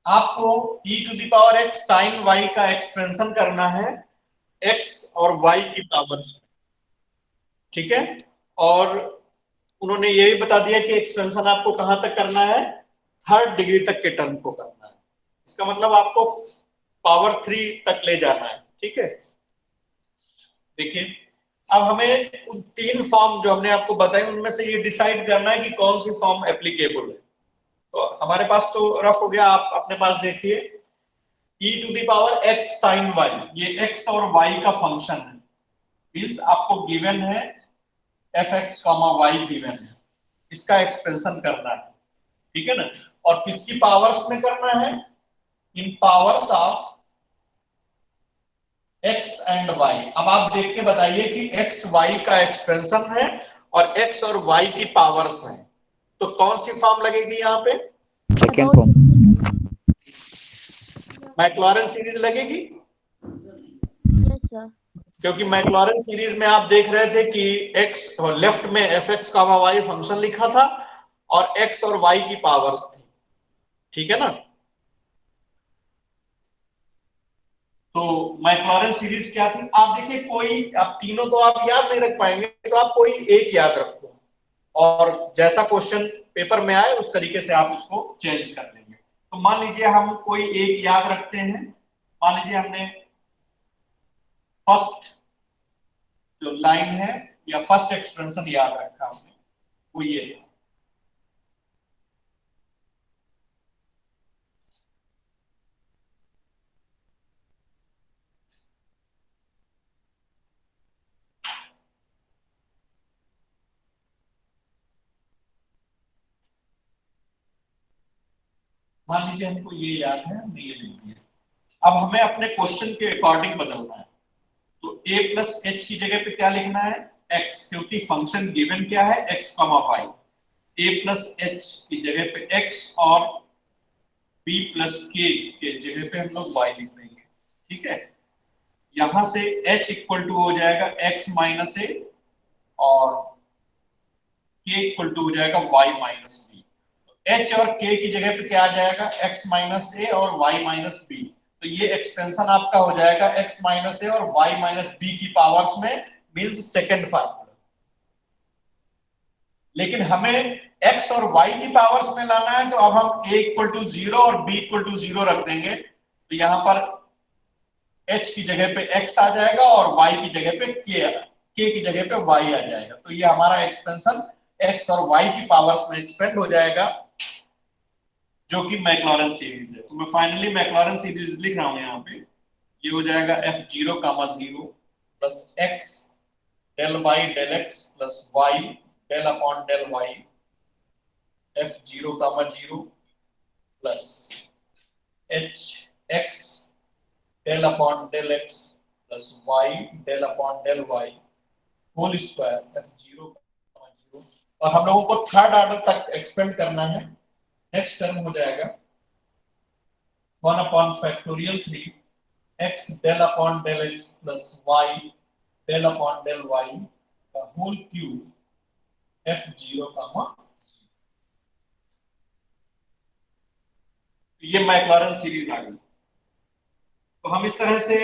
आपको e to the power x sin y का expansion करना है x और y की power से। ठीक है, और उन्होंने यही बता दिया कि एक्सपेंशन आपको कहां तक करना है, थर्ड डिग्री तक के टर्म को करना है। इसका मतलब आपको पावर 3 तक ले जाना है। ठीक है, देखिए अब हमें उन 3 फॉर्म जो हमने आपको बताए उनमें से ये डिसाइड करना है कि कौन सी फॉर्म एप्लीकेबल है। तो हमारे पास तो रफ हो गया, आप अपने पास देखिए e to the power x sin y, ये x और y का फंक्शन है, मींस आपको गिवन है fx, y गिवन है, इसका एक्सपेंशन करना है। ठीक है ना, और किसकी पावर्स में करना है, in powers of x and y। अब आप देख के बताइए कि x y का एक्सपेंशन है और x और y की पावर्स है, तो कौन सी फॉर्म लगेगी यहाँ पे, सेकेंड फॉर्म। मैक्लॉरेन सीरीज लगेगी, Yes, sir. क्योंकि मैक्लॉरेन सीरीज में आप देख रहे थे कि x और लेफ्ट में fx, y फंक्शन लिखा था और x और y की पावर्स थी। ठीक है ना, तो मैक्लॉरेन सीरीज क्या थी, आप देखिए कोई, आप तीनों तो आप याद नहीं रख पाएंगे, तो आप कोई एक याद रखो और जैसा क्वेश्चन पेपर में आए उस तरीके से आप उसको चेंज कर देंगे। तो मान लीजिए हम कोई एक याद रखते हैं, मान लीजिए हमने फर्स्ट जो लाइन है या फर्स्ट एक्सपेंशन याद रखा हमने, वो ये था। मान लीजिए हमको ये याद है, हमने ये लिख दिया। अब हमें अपने क्वेश्चन के अकॉर्डिंग बदलना है, तो a प्लस एच की जगह पे क्या लिखना है, x, क्योंकि फंक्शन गिवन क्या है, x, y। a plus H की जगह पे x और b प्लस k के जगह पे हम लोग y लिख देंगे। ठीक है, यहां से h इक्वल टू हो जाएगा x माइनस ए और k इक्वल टू हो जाएगा y माइनस बी। h और k की जगह पे क्या आ जाएगा, x माइनस ए और y माइनस बी। तो ये एक्सपेंशन आपका हो जाएगा x माइनस ए और y माइनस बी की पावर्स में, मींस सेकंड फार्मूला। लेकिन हमें x और y की पावर्स में लाना है, तो अब हम a इक्वल टू 0 और b इक्वल टू 0 रख देंगे, तो यहां पर h की जगह पे x आ जाएगा और y की जगह पे k की जगह पे y आ जाएगा। तो ये हमारा एक्सपेंशन x और y की पावर्स में एक्सपेंड हो जाएगा, जो कि मैक्लॉरेन सीरीज है। तो मैं फाइनली मैक्लॉरेन सीरीज लिख रहा हूं यहाँ पे, ये हो जाएगा f0, 0 plus x del y del x plus y del upon del y f0, 0 plus h x del upon del x plus y del upon del y whole square f0, 0। और हम लोगों को थर्ड ऑर्डर तक expand करना है। Next term हो जाएगा 1 upon factorial 3 x del upon del x plus y del upon del y का होल क्यूब f0, ये मैक्लॉरेन सीरीज आ गई। तो हम इस तरह से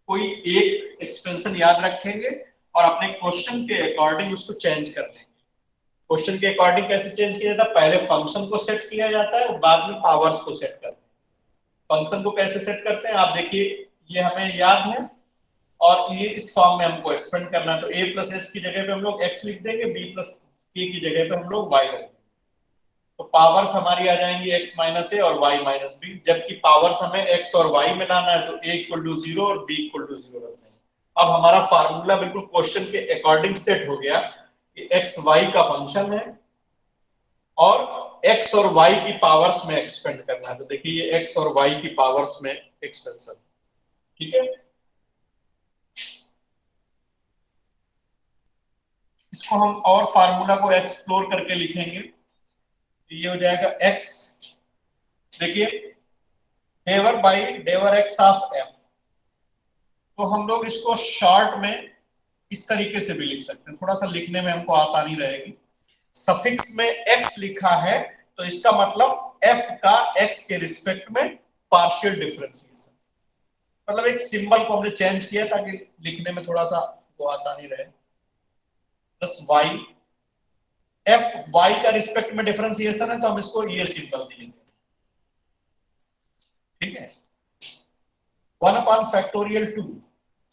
कोई एक एक्सपेंशन याद रखेंगे और अपने क्वेश्चन के अकॉर्डिंग उसको चेंज कर लेंगे। क्वेश्चन के अकॉर्डिंग कैसे चेंज किया जाता है, पहले फंक्शन को सेट किया जाता है और बाद में पावर्स को सेट करते हैं। फंक्शन को कैसे सेट करते हैं आप देखिए, ये हमें याद है और ये इस फॉर्म में हमको एक्सपेंड करना है, तो a प्लस एच की जगह पे हम लोग x लिख देंगे, b प्लस k की जगह पे हम लोग y रख देंगे। तो पावर्स हमारी आ जाएंगी x माइनस ए और y माइनस बी, जबकि पावर्स हमें x और y में लाना है, तो a इक्वल टू 0 और b इक्वल टू 0 रख देंगे। अब हमारा फार्मूला बिल्कुल क्वेश्चन के अकॉर्डिंग सेट हो गया कि x y का फंक्शन है और x और y की पावर्स में एक्सपेंड करना है। तो देखिए ये x और y की पावर्स में एक्सपेंशन, ठीक है। इसको हम और फार्मूला को एक्सप्लोर करके लिखेंगे, ये हो जाएगा x, देखिए डेवर बाई डेवर x ऑफ f। तो हम लोग इसको शॉर्ट में इस तरीके से भी लिख सकते हैं, थोड़ा सा लिखने में हमको आसानी रहेगी। सफिक्स में x लिखा है तो इसका मतलब f का x के रिस्पेक्ट में पार्शियल डिफरेंशिएशन, मतलब एक सिंबल को हमने चेंज किया ताकि लिखने में थोड़ा सा वो आसानी रहे। प्लस y एफ वाई का रिस्पेक्ट में डिफरेंशिएशन है तो हम इसको ये सिंबल देंगे, ठीक है। 1/2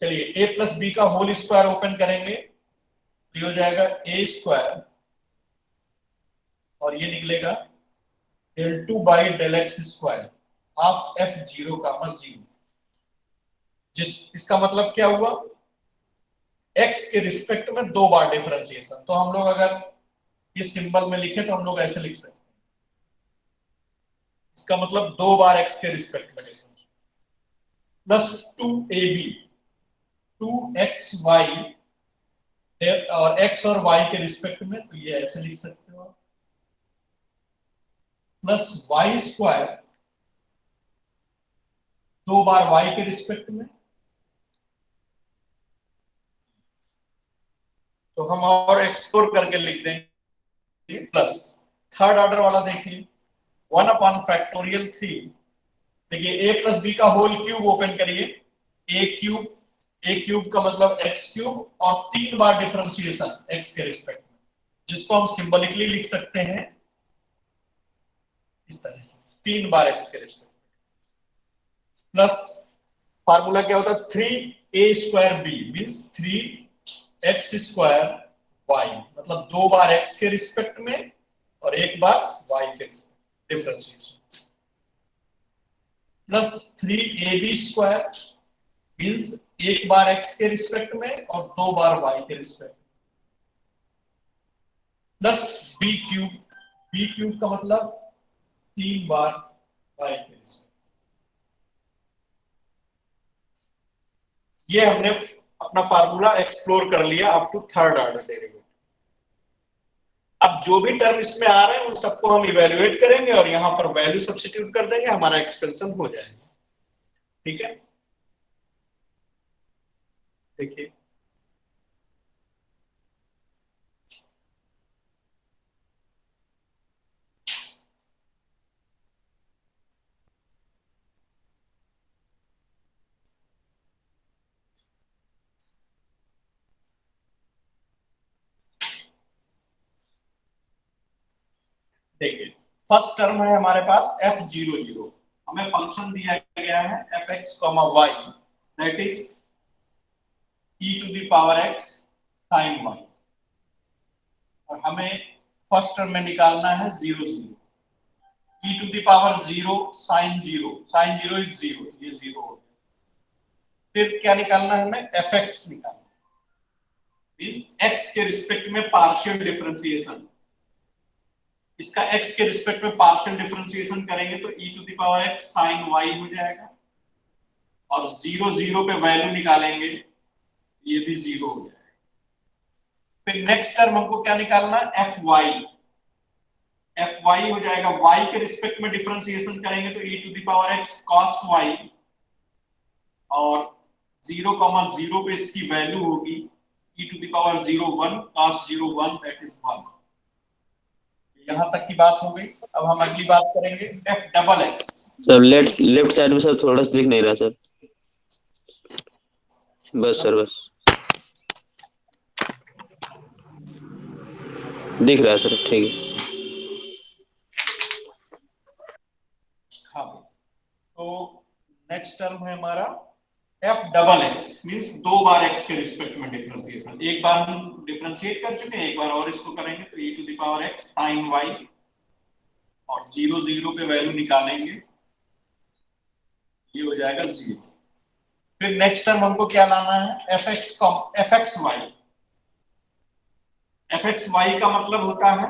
चलिए ए प्लस बी का होल स्क्वायर ओपन करेंगे तो ये हो जाएगा ए स्क्वायर और ये निकलेगा del 2 by del x square half f zero comma zero, इसका मतलब क्या हुआ, x के रिस्पेक्ट में 2 बार डिफरेंशिएशन। तो हम लोग अगर इस सिंबल में लिखे तो हम लोग ऐसे लिख सकते हैं, इसका मतलब 2 बार x के रिस्पेक्ट में डिफरेंशिएशन प्लस 2ab 2xy और x और y के रिस्पेक्ट में, तो ये ऐसे लिख सकते हो प्लस वाई स्क्वायर 2 बार y के रिस्पेक्ट में। तो हम और एक्सप्लोर करके लिख देंगे प्लस थर्ड ऑर्डर वाला देखिए 1/3। देखिए a प्लस बी का होल क्यूब ओपन करिए, a क्यूब का मतलब x क्यूब और 3 बार डिफरेंशिएशन x के रिस्पेक्ट में, जिसको हम सिंबलिकली लिख सकते हैं इस तरह से 3 बार x के रिस्पेक्ट प्लस फार्मूला क्या होता है 3a² b means 3x square y, मतलब 2 बार x के रिस्पेक्ट में और 1 बार y के डिफरेंशिएशन प्लस 3ab² मींस 1 बार x के रिस्पेक्ट में और 2 बार y के रिस्पेक्ट में प्लस b क्यूब का मतलब 3 बार y के रिस्पेक्ट। ये हमने अपना फार्मूला एक्सप्लोर कर लिया up to third order derivative. अब जो भी टर्म इसमें आ रहे हैं उन सबको हम इवेल्युएट करेंगे और यहां पर वैल्यू सब्स्टिट्यूट कर देंगे, हमारा एक्सपेंशन हो जाएगा, ठीक है। देखिए देखिए फर्स्ट टर्म है हमारे पास f00, हमें फंक्शन दिया गया है fx, y that is e⁻x sin y और हमें फर्स्ट टर्म में निकालना है 0 0 e⁻0 sin 0 इज 0, ये 0 हो गया। फिर क्या निकालना है हमें fx निकालना, मींस x के रिस्पेक्ट में पार्शियल डिफरेंशिएशन, इसका x के रिस्पेक्ट में पार्शियल डिफरेंशिएशन करेंगे तो e⁻x sin y हो जाएगा और 0 0 पे वैल्यू निकालेंगे, ये भी 0 हो जाएगा। फिर नेक्स्ट टर्म हमको क्या निकालना है fy हो जाएगा, y के रिस्पेक्ट में डिफरेंशिएशन करेंगे तो e⁻x cos y और 0 0 पे इसकी वैल्यू होगी e⁻0 1 cos 0 1 दैट इज 1। यहां तक की बात हो गई। अब हम अगली बात करेंगे f⁻x। सर लेफ्ट साइड में सर थोड़ा सा दिख नहीं रहा सर, बस सर बस दिख रहा है सर, ठीक है। हाँ, तो नेक्स्ट टर्म है हमारा f⁻x मींस 2 बार x के रिस्पेक्ट में डिफरेंशिएशन, एक बार हम डिफरेंशिएट कर चुके हैं, एक बार और इसको करेंगे तो e⁻x sin y और 0 0 पे वैल्यू निकालेंगे, ये हो जाएगा 0। फिर नेक्स्ट टर्म हमको क्या लाना है fxy का मतलब होता है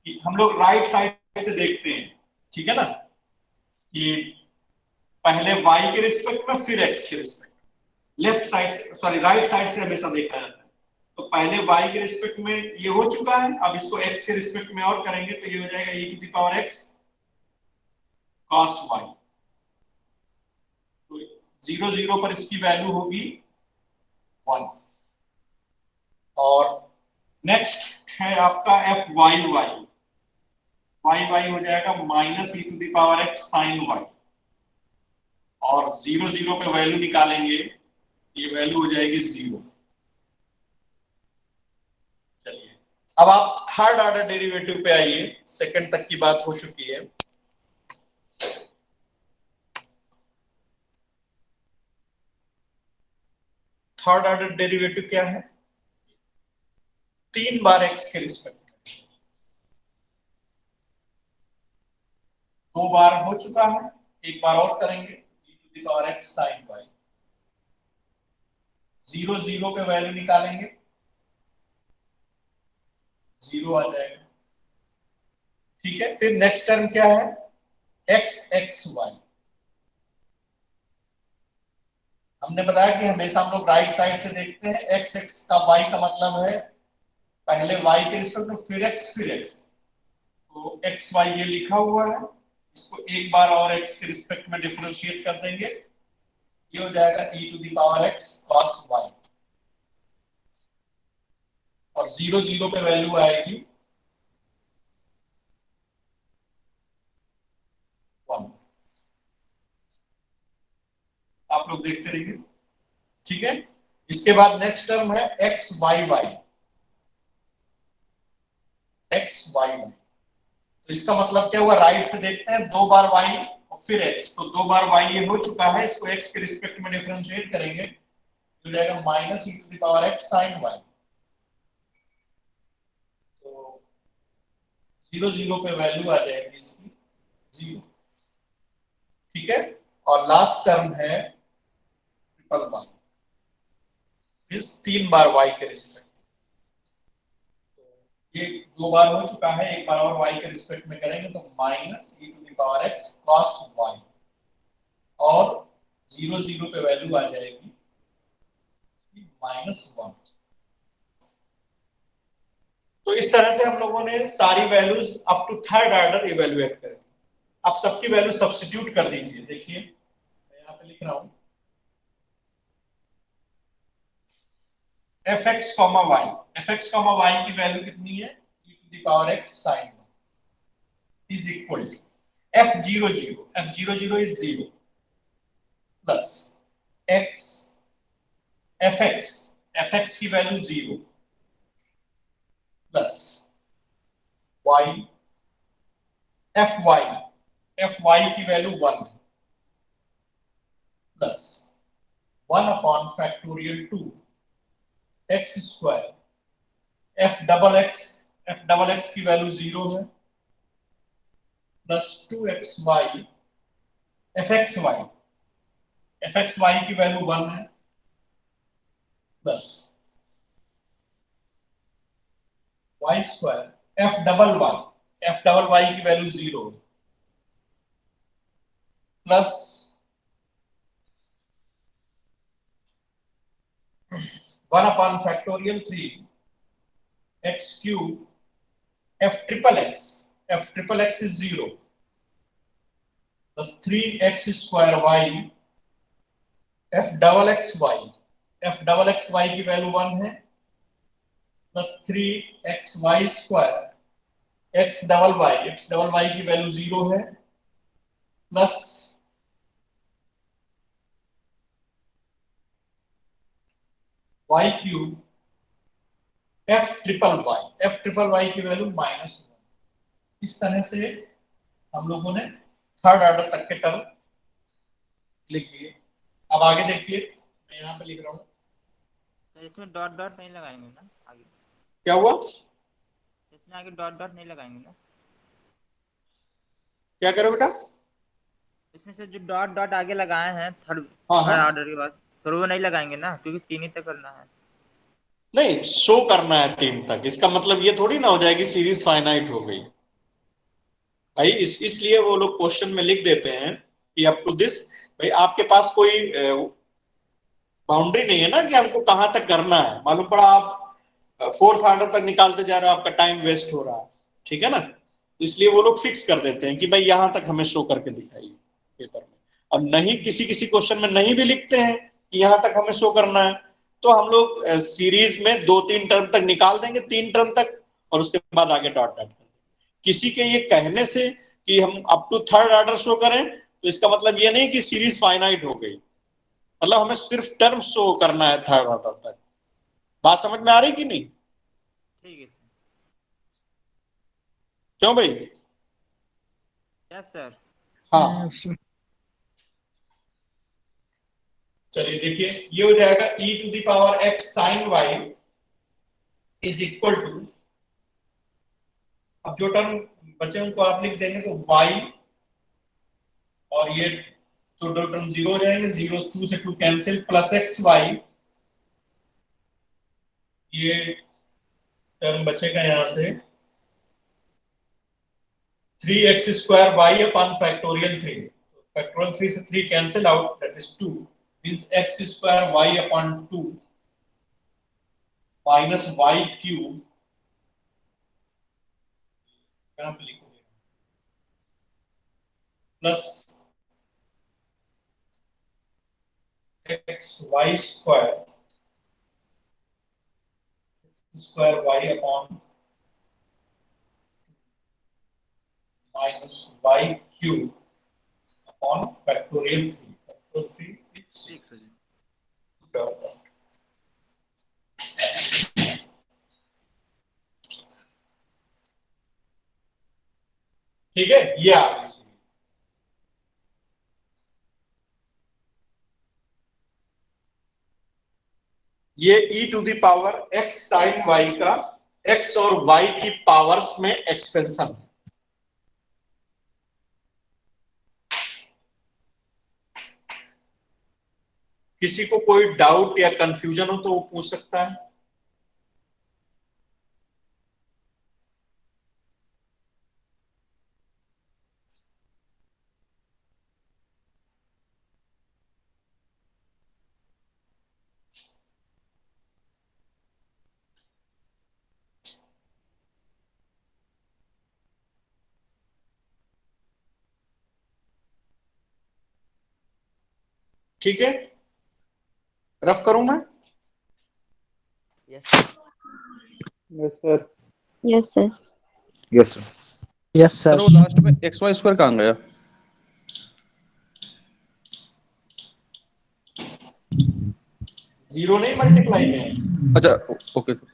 कि हम लोग राइट साइड से देखते हैं, ठीक है ना, कि पहले y के रिस्पेक्ट में फिर x के रिस्पेक्ट, लेफ्ट साइड से सॉरी राइट साइड से हमेशा देखा जाता है। तो पहले y के रिस्पेक्ट में ये हो चुका है, अब इसको x के रिस्पेक्ट में और करेंगे तो ये हो जाएगा e⁻x cos y। तो 0 0 पर इसकी वैल्यू होगी 1। और नेक्स्ट है आपका y हो जाएगा माइनस e⁻x sin y और 0 0 पे वैल्यू निकालेंगे, ये वैल्यू हो जाएगी 0। चलिए अब आप थर्ड ऑर्डर डेरिवेटिव पे आइए, सेकंड तक की बात हो चुकी है। थर्ड ऑर्डर डेरिवेटिव क्या है? 3 बार x के रिस्पेक्ट में। 2 बार हो चुका है, एक बार और करेंगे, e⁻x sin y। 0 0 पे वैल्यू निकालेंगे, 0 आ जाएगा। ठीक है, फिर नेक्स्ट टर्म क्या है? x y। हमने बताया कि हमेशा हम लोग राइट साइड से देखते हैं, x का y का मतलब है पहले y के रिस्पेक्ट में, फिर x, फिर x। तो x y ये लिखा हुआ है, इसको एक बार और x के रिस्पेक्ट में डिफरेंशिएट कर देंगे, ये हो जाएगा e⁻x cos y। और 0 0 पे वैल्यू आएगी 1। आप लोग देखते रहिए। ठीक है, इसके बाद नेक्स्ट टर्म है x y y। x y y, तो इसका मतलब क्या हुआ? राइट से देखते हैं, 2 बार y और फिर x, तो 2 बार y ये हो चुका है, इसको x के रिस्पेक्ट में डिफरेंशिएट करेंगे, हो जाएगा -e⁻x sin y। तो 0 0 पे वैल्यू आ जाएगी इसकी 0। ठीक है, और लास्ट टर्म है ट्रिपल y, इस 3 बार y के रिस्पेक्ट। ये 2 बार हो चुका है, एक बार और y के रिस्पेक्ट में करेंगे तो -e⁻x cos y, और 0 0 पे वैल्यू आ जाएगी -1। तो इस तरह से हम लोगों ने सारी values up to third order evaluate करें। आप सबकी वैल्यू सब्स्टिट्यूट कर दीजिए। देखिए मैं यहाँ पे लिख रहा हूं fx, y। fx, y की वैल्यू कितनी है? e⁻x sin y is equal to f00, f00 is 0 plus x fx की वैल्यू 0 प्लस y fy की value 1 plus 1/2 x square f XX की वैल्यू 0 है प्लस 2xy fxy की value 1 है plus y square fYy की value 0 plus 1/3 x cube f XXX is 0 plus 3x square y fXXY की value 1 है plus 3xy square XYY की value 0 है plus y cube fYY की value -1। इस तरह से हम लोगों ने थर्ड ऑर्डर तक के टर्म लिख दिए। अब आगे देखिए, मैं यहाँ पे लिख रहा हूँ। तो इसमें डॉट डॉट नहीं लगाएंगे ना आगे? क्या हुआ? इसमें आगे डॉट डॉट नहीं लगाएंगे ना? क्या करो बेटा? इसमें से जो डॉट डॉट आगे लगाए हैं थर्ड हाँ हाँ, ऑर्डर के बाद, फिर वो नहीं लगाएंगे ना, क्योंकि 3 ही तक करना है। नहीं, शो करना है 3 तक। इसका मतलब ये थोड़ी ना हो जाएगी सीरीज फाइनाइट हो गई भाई। इसलिए वो लोग क्वेश्चन में लिख देते हैं कि अप टू दिस। भाई आपके पास कोई बाउंड्री नहीं है ना कि हमको कहां तक करना है। मालूम पड़ा आप फोर्थ ऑर्डर तक निकालते जा रहे हो, आपका टाइम वेस्ट हो रहा है। ठीक है ना, तो इसलिए वो लोग फिक्स कर देते हैं कि भाई यहां तक हमें शो करके दिखाइए पेपर में। अब नहीं, किसी किसी क्वेश्चन में नहीं भी लिखते हैं कि यहां तक हमें शो करना है, तो हम लोग सीरीज में 2-3 टर्म तक निकाल देंगे, 3 टर्म तक, और उसके बाद आगे डॉट डॉट कर देंगे। किसी के ये कहने से कि हम up to third order show करें, तो इसका मतलब ये नहीं कि सीरीज फाइनाइट हो गई। मतलब हमें सिर्फ टर्म शो करना है थर्ड ऑर्डर तक। बात समझ में आ रही कि नहीं? ठीक है सर। क्यों भाई? Yes sir. हाँ चलिए देखिए, ये हो जाएगा e to the power x sin y is equal to, अब जो टर्म बचे उनको आप लिख देंगे तो y, और ये तो दो टर्म जीरो हो जाएंगे, 0 2 से 2 कैंसिल, प्लस एक्स वाई, ये टर्म बचेगा यहां से 3x square y upon factorial 3, factorial 3 से 3 cancel out, that is 2, means x square y upon 2 minus y cube, यहां पे लिखोगे plus x y square y upon minus y cube upon factorial 3, factorial 3 ठीक sir. ठीक है, ये आ गई। ये e to the power x sin y का x और y की पावर्स में एक्सपेंशन है। किसी को कोई डाउट या कंफ्यूजन हो तो वो पूछ सकता है। ठीक है, रफ करूं मैं? Yes Yes, sir. Yes, sir. Yes sir. Yes sir वो लास्ट में एक्स वाई स्क्वायर कहाँ गया? जीरो नहीं मल्टीप्लाई में। अच्छा ओके सर।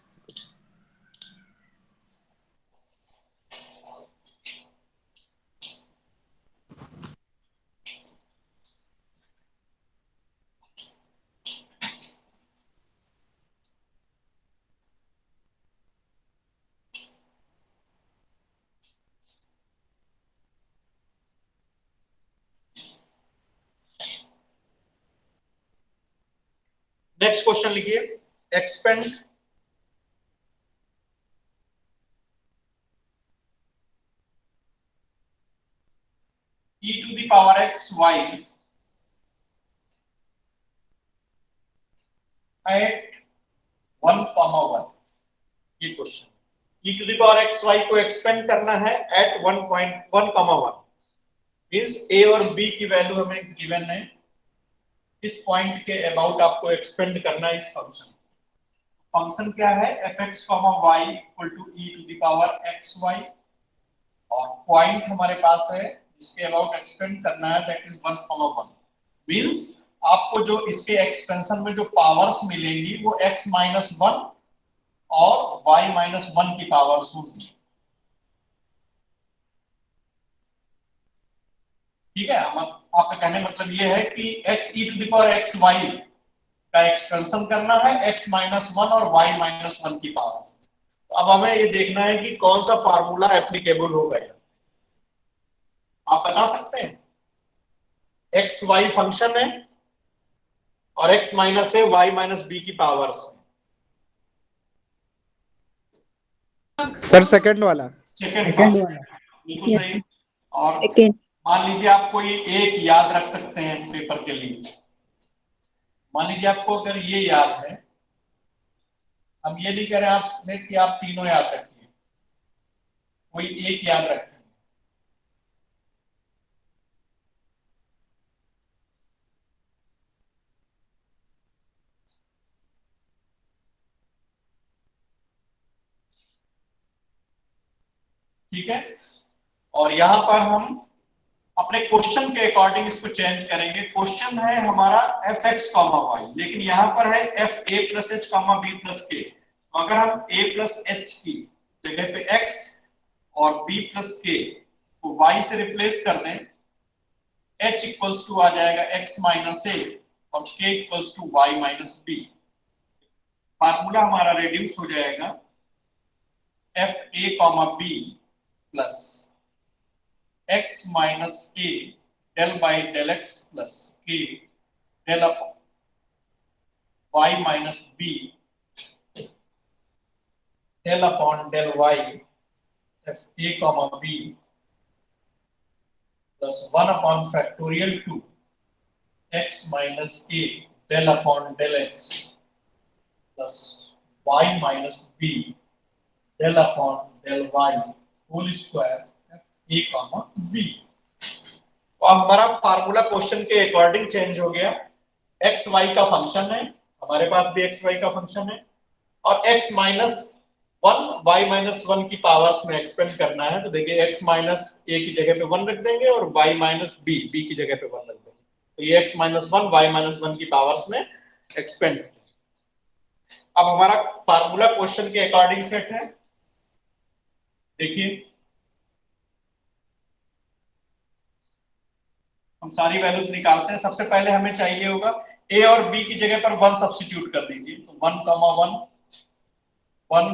नेक्स्ट क्वेश्चन लिखिए, expand e to the power x y at 1,1, ये question. e to the power x y को एक्सपेंड करना है एट 1.1,1, मींस a और b की वैल्यू हमें गिवन है, इस पॉइंट के अबाउट आपको एक्सपेंड करना है इस फंक्शन। फंक्शन क्या है, fx, y equal to e to the power xy, और पॉइंट हमारे पास है जिसके अबाउट एक्सपेंड करना है, दैट इज 1,1, मींस आपको जो इसके एक्सपेंशन में जो पावर्स मिलेंगी वो x माइनस 1 और y माइनस 1 की पावर्स होंगी। ठीक है, आपका कहने मतलब ये है कि x e to the power x y का एक्सपेंशन करना है x माइनस 1 और y माइनस 1 की पावर। तो अब हमें ये देखना है कि कौन सा फार्मूला एप्लीकेबल होगा। आप बता सकते हैं? एक्स वाई फंक्शन है और x माइनस है y माइनस b की पावर्स। सर सेकंड वाला। सेकंड बिल्कुल Yes, सही। और second. मान लीजिए आप कोई एक याद रख सकते हैं पेपर के लिए। मान लीजिए आपको अगर ये याद है, हम ये नहीं कह रहे आपसे कि आप तीनों याद रखिए, कोई एक याद रखें। ठीक है, और यहां पर हम अपने क्वेश्चन के अकॉर्डिंग इसको चेंज करेंगे। क्वेश्चन है हमारा एफ एक्स कॉमा वाई, लेकिन यहां पर है F A plus h comma B plus k. अगर हम ए प्लस एच की जगह पे एक्स और b प्लस के को y से रिप्लेस कर दें, h इक्वल्स टू आ जाएगा x माइनस ए और k equals to y minus b. Formula हमारा रिड्यूस हो जाएगा F A comma B plus x minus a del by del x plus के del upon y minus b del upon del y f A comma B plus 1 upon factorial two x minus a del upon del x plus y minus b del upon del y whole square a comma b। तो अब हमारा formula question के according change हो गया। x y का function है, हमारे पास भी x y का फंक्शन है और x माइनस 1 y माइनस 1 की पावर्स में एक्सपेंड करना है। तो देखिए x माइनस a की जगह पे 1 रख देंगे और y माइनस b की जगह पे 1 रख देंगे। तो ये x माइनस 1 y माइनस 1 की पावर्स में एक्सपेंड। अब हमारा फार्मूला क्वेश्चन के अकॉर्डिंग सेट है। देखिए हम सारी वैल्यूज निकालते हैं। सबसे पहले हमें चाहिए होगा a और b की जगह पर 1 सब्स्टिट्यूट कर दीजिए। तो 1 कॉमा 1 1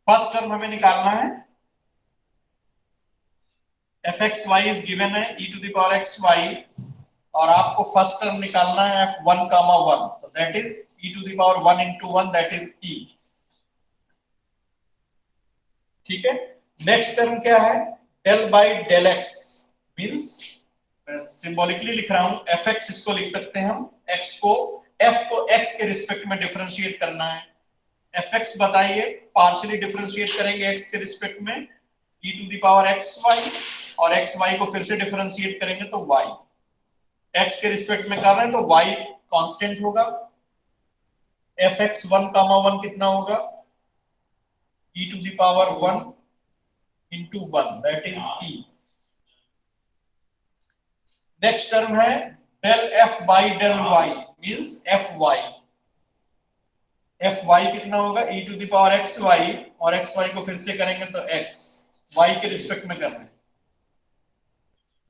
फर्स्ट टर्म हमें निकालना है f x y is given है e to the power x y और आपको फर्स्ट टर्म निकालना है f1 कामा 1। तो that is e to the power 1 into 1 that is e। ठीक है, नेक्स्ट टर्म क्या है del by del x means मैं सिंबॉलिकली लिख रहा हूं fx, इसको लिख सकते हैं हम x को f को x के रिस्पेक्ट में डिफरेंशिएट करना है। fx बताइए पार्शियली डिफरेंशिएट करेंगे x के रिस्पेक्ट में e to the power xy और xy को फिर से डिफरेंशिएट करेंगे तो y। x के रिस्पेक्ट में कर रहे हैं तो y कांस्टेंट होगा। fx 1 कामा 1 कितना होगा e to the power 1 into 1 that is e। Next term है del f by del y means fy। fy कितना होगा e to the power xy और xy को फिर से करेंगे तो x y के रिस्पेक्ट में करना है।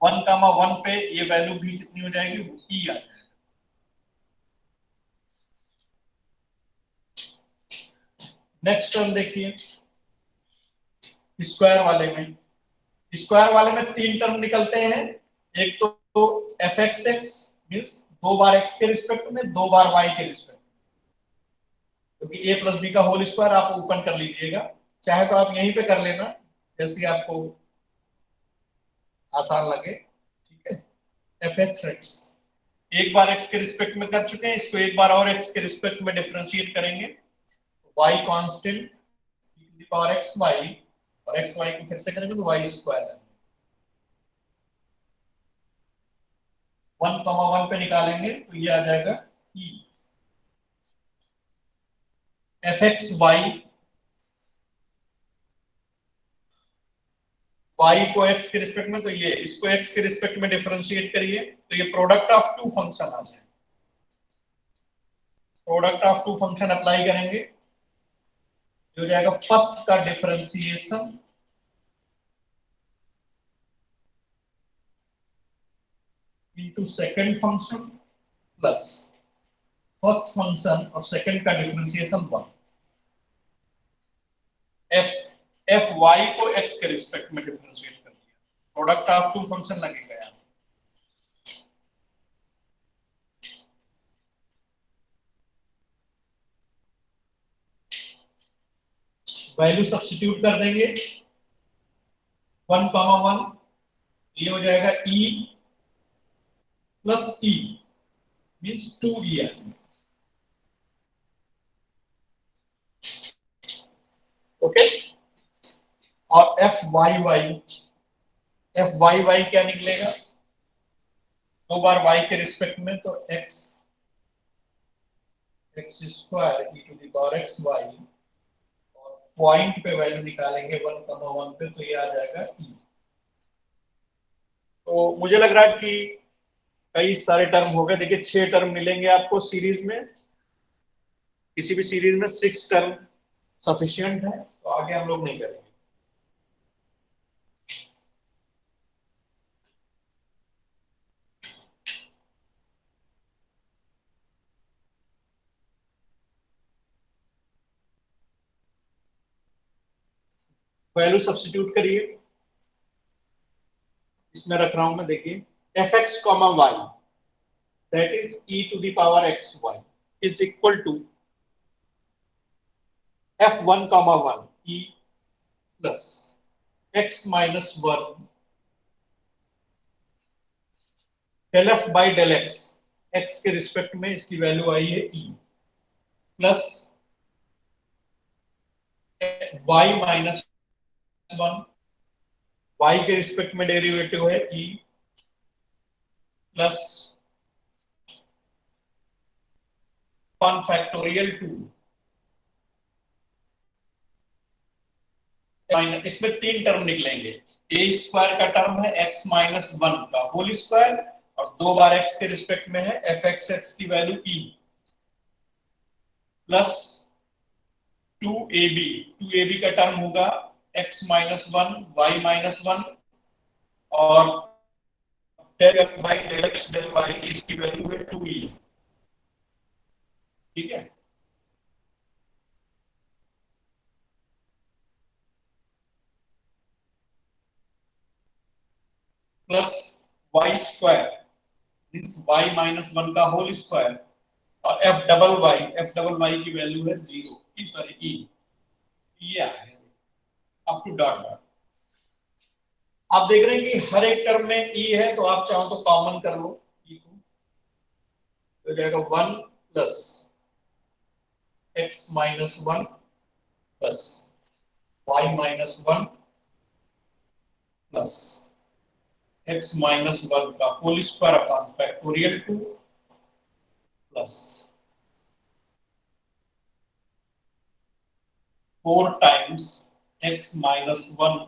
1 कामा 1 पे ये वैल्यू भी कितनी हो जाएगी e आ जाएगा। नेक्स्ट टर्म देखिए स्क्वायर वाले में 3 टर्म निकलते हैं। एक तो fxx मींस 2 बार x के रिस्पेक्ट में 2 बार y के रिस्पेक्ट, क्योंकि a प्लस b का होल स्क्वायर आप ओपन कर लीजिएगा, चाहे तो आप यहीं पे कर लेना जैसे आपको आसान लगे। ठीक है, fxx एक बार x के रिस्पेक्ट में कर चुके हैं, इसको एक बार और x के रिस्पेक्ट में डिफरेंशिएट करेंगे y constant e to the power xy और xy को फिर से करेंगे तो y स्क्वायर है। 1 कॉमा 1 पे निकालेंगे तो ये आ जाएगा e fxy y को x के रिस्पेक्ट में, तो ये इसको x के रिस्पेक्ट में डिफरेंशिएट करिए तो ये प्रोडक्ट ऑफ टू फंक्शन आ जाए। Product of two function apply करेंगे हो जाएगा फर्स्ट का differentiation into second function plus first function और सेकंड का डिफरेंशिएशन 1। एफ वाई को एक्स के रिस्पेक्ट में डिफरेंशिएट कर दिया, प्रोडक्ट ऑफ टू फंक्शन लगेगा यहाँ। वैल्यू सब्स्टिट्यूट कर देंगे 1 कॉमा 1 ये हो जाएगा e plus e means 2e आ जाएगा। ओके, और एफ वाई वाई क्या निकलेगा 2 बार y के रिस्पेक्ट में तो x square e to the power x y और पॉइंट पे वैल्यू निकालेंगे 1 कॉमा 1 पे तो ये आ जाएगा e। तो मुझे लग रहा है कि कई सारे टर्म हो गए। देखिए 6 टर्म मिलेंगे आपको सीरीज में, किसी भी सीरीज में 6 टर्म सफिशिएंट है, तो आगे हम लोग नहीं करेंगे। वैल्यू सब्स्टिट्यूट करिए, इसमें रख रहा हूं मैं, देखिए f x comma y that is e to the power x y is equal to f one comma one e plus x minus one del f by del x, x के respect में इसकी value आई है e, plus y minus one, y के respect में derivative है e, plus 1 factorial 2, इसमें 3 term निकलेंगे। ए स्क्वायर का टर्म है एक्स माइनस वन का होल स्क्वायर, और 2 बार एक्स के रिस्पेक्ट में है एफ एक्स एक्स की वैल्यू ई, प्लस 2ab का टर्म होगा x minus one y minus one, और del f by del x del y इसकी वैल्यू है 2e। ठीक है, plus y square means y minus one का होल स्क्वायर, और एफ डबल वाई की वैल्यू है 0, सॉरी ई, ये आएगा अप टू डॉट डॉट। आप देख रहे हैं कि हर एक टर्म में ई है, तो आप चाहो तो कॉमन कर लो, ई को तो जाएगा 1 plus x minus one plus y minus one plus x minus one का whole square upon factorial 2 plus 4 times x minus one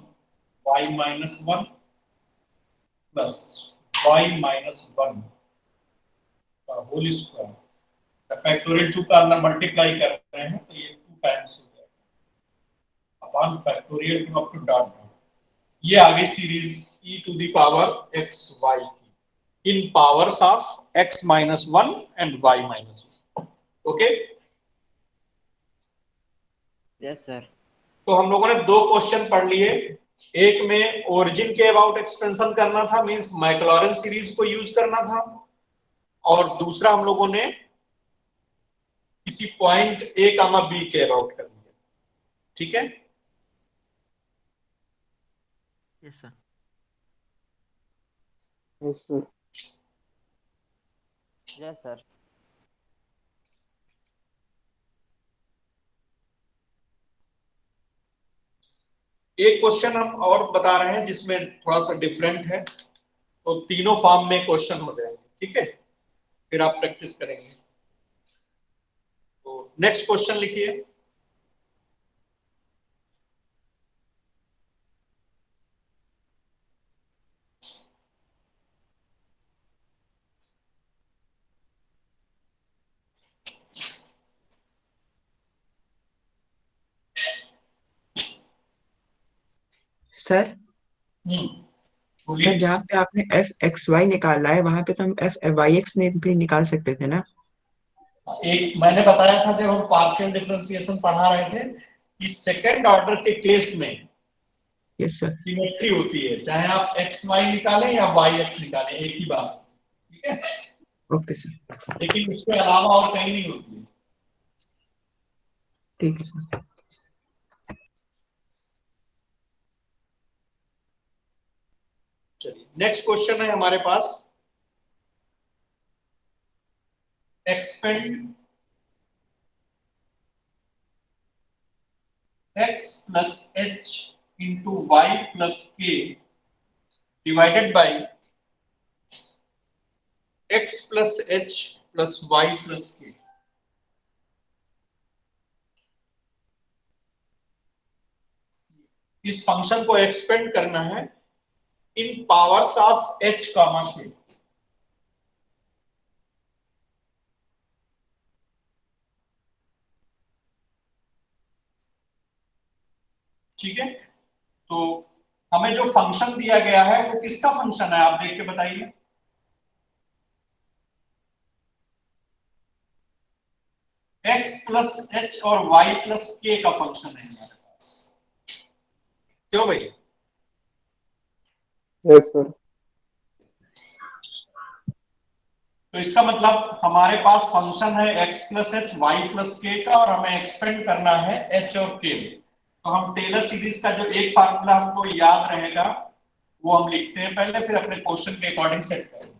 y minus one plus y minus one का होल स्क्वायर, फैक्टोरियल 2 का अंदर multiply कर रहे हैं तो ये 2 times हो जाएगा upon factorial 2 up to dot. ये आ गई series e to the power x y की in powers of x minus one and y minus one. Okay, yes sir. तो हम लोगों ने 2 क्वेश्चन पढ़ लिए। एक में ओरिजिन के अबाउट एक्सपेंशन करना था, मींस मैक्लॉरेन सीरीज को यूज करना था, और दूसरा हम लोगों ने किसी पॉइंट a कामा b के अबाउट कर लिया। ठीक है, yes sir. Yes, sir. Yes sir. एक क्वेश्चन हम और बता रहे हैं जिसमें थोड़ा सा डिफरेंट है, तो तीनों फॉर्म में क्वेश्चन हो जाएंगे। ठीक है, फिर आप प्रैक्टिस करेंगे। तो नेक्स्ट क्वेश्चन लिखिए। सर हम्म, सर बोलिए। जहाँ पे आपने एफ एक्स वाई निकाला है वहां पे तो हम एफ वाई एक्स ने भी निकाल सकते थे ना। एक मैंने बताया था जब हम पार्शियल डिफरेंशिएशन पढ़ा रहे थे कि सेकंड ऑर्डर के केस में यस सर। सिमेट्री होती है, चाहे आप एक्स वाई निकालें या वाई एक्स निकालें, एक ही बात। ठीक है, ओके सर। लेकिन इसके अलावा और कहीं नहीं होती है। ठीक है सर। चलिए नेक्स्ट क्वेश्चन है हमारे पास, expand x plus h into y plus k divided by x plus h plus y plus k। इस फंक्शन को एक्सपेंड करना है in powers of h comma k। ठीक है, तो हमें जो फंक्शन दिया गया है वो किसका फंक्शन है, आप देख के बताइए। x प्लस एच और y प्लस के का फंक्शन है हमारे पास, क्यों भाई? Yes, sir. तो इसका मतलब हमारे पास फंक्शन है x plus h y plus k का, और हमें एक्सपेंड करना है h और k में। तो हम टेलर सीरीज का जो एक फार्मूला हमको याद रहेगा वो हम लिखते हैं पहले, फिर अपने क्वेश्चन के अकॉर्डिंग सेट करेंगे।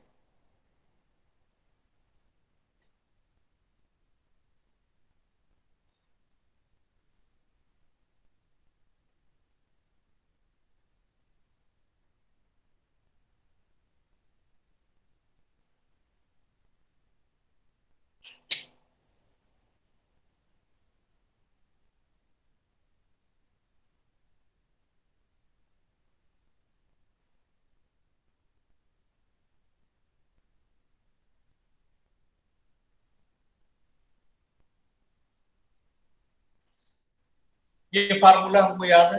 ये फार्मूला हमको याद है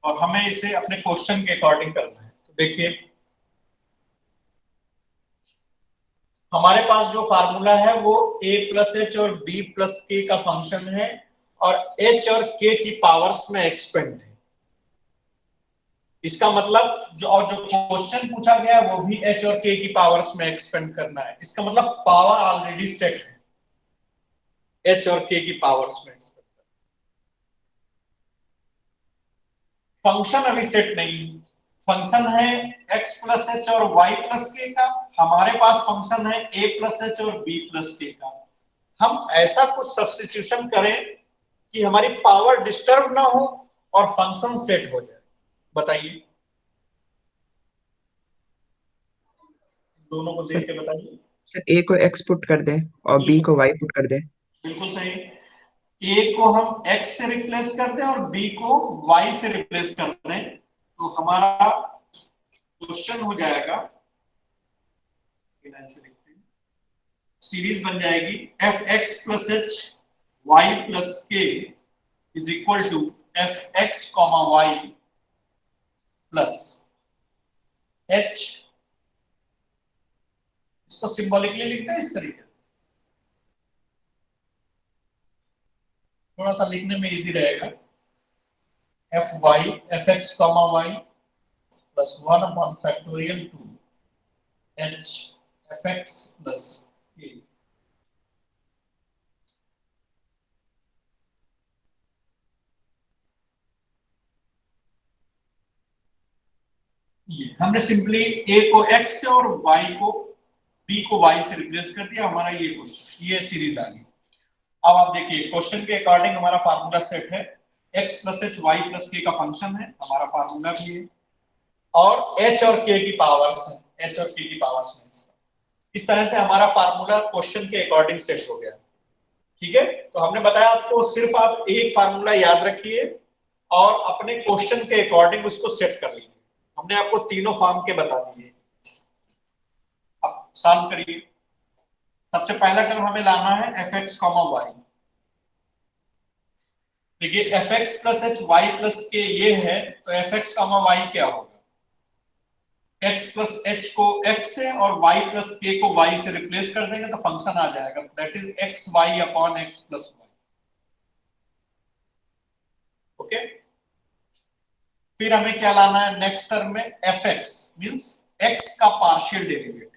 और हमें इसे अपने क्वेश्चन के अकॉर्डिंग करना है। तो देखिए हमारे पास जो फार्मूला है वो a प्लस एच और b प्लस के का फंक्शन है, और h और k की पावर्स में एक्सपेंड है। इसका मतलब जो क्वेश्चन पूछा गया है वो भी h और k की पावर्स में एक्सपेंड करना है। इसका मतलब पावर ऑलरेडी सेट है, h और k की पावर्स में। फंक्शन अभी सेट नहीं है, फंक्शन है x प्लस एच और y प्लस के का, हमारे पास फंक्शन है a प्लस एच और b प्लस के का। हम ऐसा कुछ सब्स्टिट्यूशन करें कि हमारी पावर डिस्टर्ब ना हो और फंक्शन सेट हो जाए। बताइए, दोनों को देख सर के बताइए। सर ए को एक्स पुट कर दे और बी को वाई पुट कर दे। बिल्कुल सही। ए को हम x से रिप्लेस कर दें और b को y से रिप्लेस कर दें, तो हमारा क्वेश्चन हो जाएगा, सीरीज बन जाएगी f x plus h y plus k is equal to f x comma y plus h. इसको सिंबॉलिकली लिखते हैं इस तरीके से, थोड़ा सा लिखने में इजी रहेगा। F y f x comma y plus 1 upon factorial 2 h f x plus k. ये हमने सिंपली a को x से और y को b को y से रिप्लेस कर दिया, हमारा ये क्वेश्चन, ये सीरीज आ गई। अब आप देखिए क्वेश्चन के अकॉर्डिंग हमारा फार्मूला सेट है, x plus h y plus k का फंक्शन है, हमारा फार्मूला भी है, और h और k की पावर्स है, h और k की पावर्स में। इस तरह से हमारा फार्मूला क्वेश्चन के अकॉर्डिंग सेट हो गया। ठीक है, तो हमने बताया आपको सिर्फ आप एक फार्मूला याद रखिए और अपने क्वेश्चन के अकॉर्डिंग उसको सेट कर लीजिए। हमने आपको तीनों फॉर्म के बता दिए, अब सॉल्व करिए। सबसे पहला टर्म हमें लाना है एफ एक्स कॉमा वाई। देखिए f x plus h y plus k ये है, तो एफ एक्स कॉमा वाई क्या होगा, x प्लस एच को x से और y प्लस के को y से रिप्लेस कर देंगे तो फंक्शन आ जाएगा, that is x y upon x plus y. Okay, फिर हमें क्या लाना है नेक्स्ट टर्म में, एफ एक्स मीन्स x का पार्शियल डेरिवेटिव।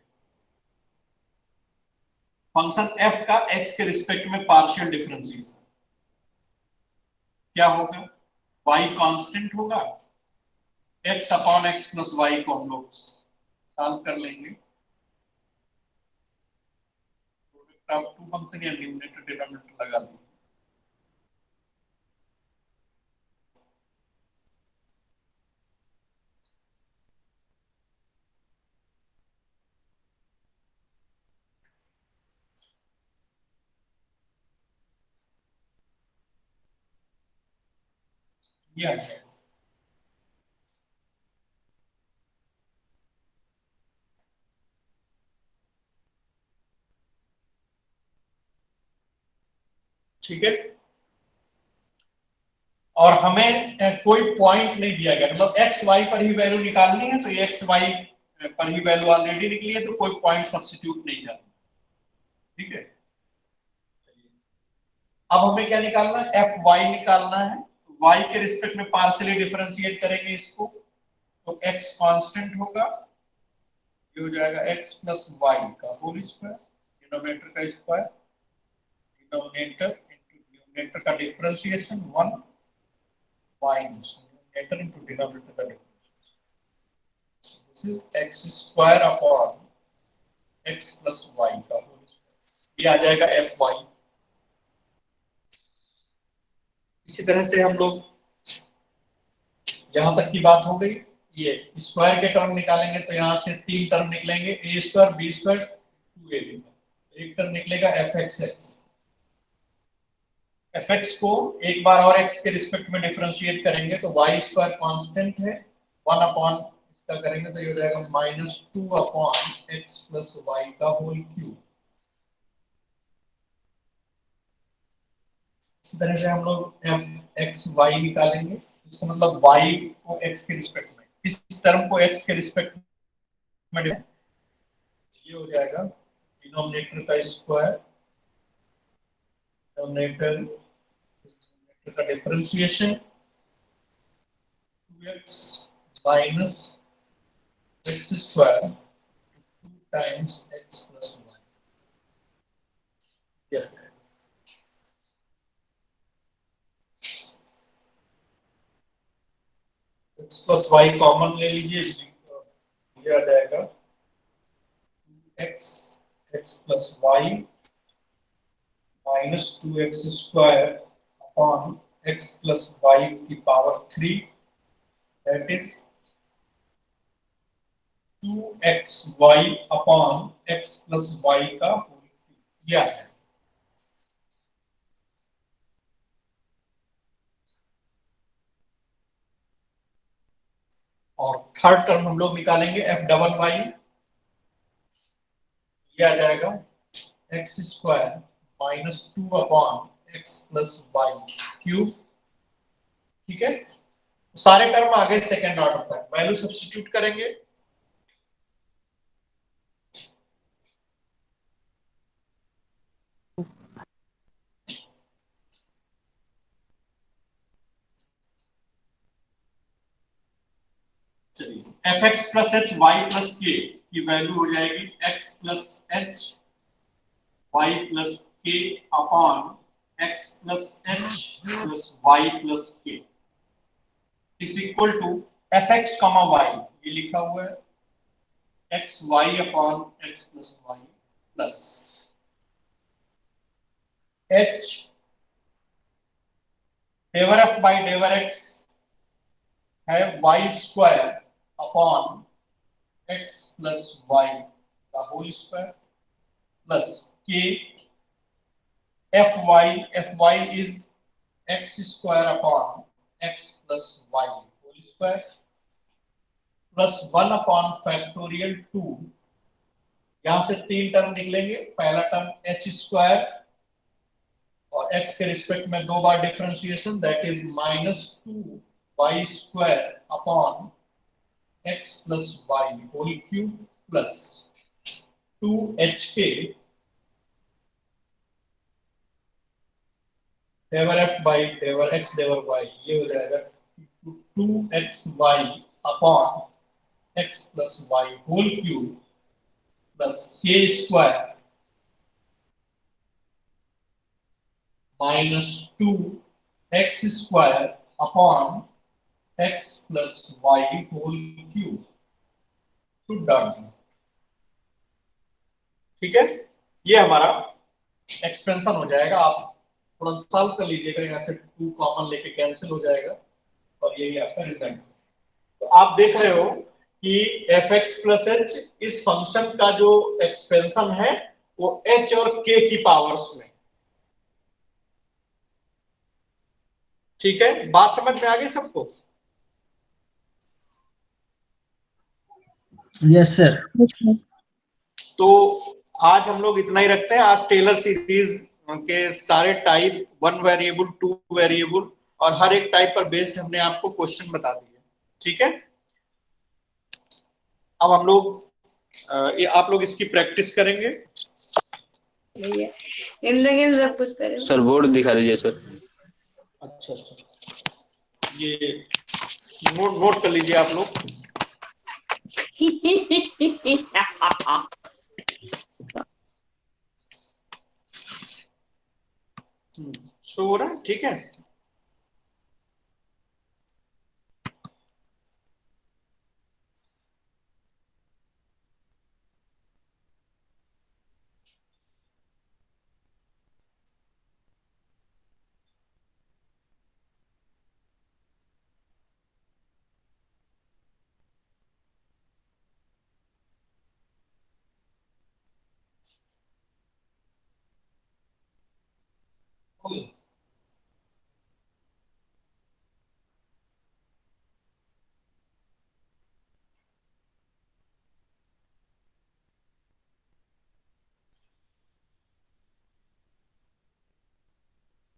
फंक्शन f का x के रिस्पेक्ट में पार्शियल डिफरेंशिएशन क्या होगा, y कांस्टेंट होगा, x upon x plus y को हम लोग सॉल्व कर लेंगे। प्रोडक्ट ऑफ टू फंक्शन या न्यूमरेटर डिनोमिनेटर लगा देंगे। ये आ जाएगा। ठीक है, और हमें कोई पॉइंट नहीं दिया गया, मतलब एक्स वाई पर ही वैल्यू निकालनी है, तो ये एक्स वाई पर ही वैल्यू ऑलरेडी निकली है, तो कोई पॉइंट सब्स्टिट्यूट नहीं जाता। ठीक है, अब हमें क्या निकालना है, एफ वाई निकालना है। वाई के रिस्पेक्ट में पार्शियली डिफरेंशिएट करेंगे इसको, तो एक्स कांस्टेंट होगा, ये हो जाएगा एक्स प्लस वाई का होल स्क्वायर, डिनोमिनेटर का स्क्वायर, डिनोमिनेटर इनटू डिनोमिनेटर का differentiation 1 minus denominator into denominator का differentiation, this is x square upon x plus y का होल स्क्वायर, ये आ जाएगा एफ वाई। इसी तरह से हम लोग यहां तक की बात हो गई। ये स्क्वायर के टर्म निकालेंगे तो यहां से 3 टर्म निकलेंगे, a square B square 2ab, एक टर्म निकलेगा F x x. F x को एक बार और एक्स के रिस्पेक्ट में डिफरेंशिएट करेंगे तो वाई स्क्वायर कांस्टेंट है, 1 अपॉन इसका करेंगे तो ये हो जाएगा -2 अपॉन एक्स प्लस वाई का होल क्यूब। इसी तरह से हम लोग एफ एक्स वाई निकालेंगे, इसका मतलब y को x के रिस्पेक्ट में, इस टर्म को x के रिस्पेक्ट में, ये हो जाएगा डिनोमिनेटर का स्क्वायर, डिनोमिनेटर का differentiation 2x minus x square 2 times x plus y। x plus y common ले लीजिए, ये आ जाएगा 2x x plus y minus 2x square upon x plus y की power 3, that is 2xy upon x plus y का whole cube, यह है। और थर्ड टर्म हम लोग निकालेंगे एफ डबल वाई, यह आ जाएगा x square minus 2 upon x plus y cube. ठीक है, सारे टर्म आ गए सेकेंड ऑर्डर तक, वैल्यू सब्स्टिट्यूट करेंगे। चलिए f x plus h y plus k की वैल्यू हो जाएगी x plus h y plus k upon x plus h plus y plus k is equal to f x comma y, ये लिखा हुआ है x y upon x plus y plus H डेवर f by डेवर x है y square upon x plus y का whole square plus k f y is x square upon x plus y whole square plus 1 upon factorial 2, यहां से 3 term निकलेंगे। पहला term h square और x के respect में 2 बार differentiation, that is -2 y square upon x plus y whole cube plus 2hk डेवर f by डेवर एक्स डेवर वाई, ये हो जाएगा 2xy upon x plus y whole cube plus k square -2x square upon x plus y whole cube to done. ठीक है, ये हमारा एक्सपेंशन हो जाएगा। आप थोड़ा सॉल्व कर लीजिएगा, यहाँ से 2 कॉमन लेके कैंसिल हो जाएगा और यही आपका रिजल्ट। तो आप देख रहे हो कि एफ एक्स प्लस एच इस फंक्शन का जो एक्सपेंशन है वो h और k की पावर्स में। ठीक है, बात समझ में आ गई सबको? Yes sir. तो आज हम लोग इतना ही रखते हैं। आज टेलर सीरीज के सारे टाइप 1 वेरिएबल 2 वेरिएबल और हर एक टाइप पर बेस्ड हमने आपको क्वेश्चन बता दिए, ठीक है। अब हम लोग ये आप लोग इसकी प्रैक्टिस करेंगे। भैया जिंदगी में सब कुछ करे। सर बोर्ड दिखा दीजिए सर। अच्छा अच्छा, ये नोट कर लीजिए आप लोग। शो हो रहा है, ठीक है। Okay.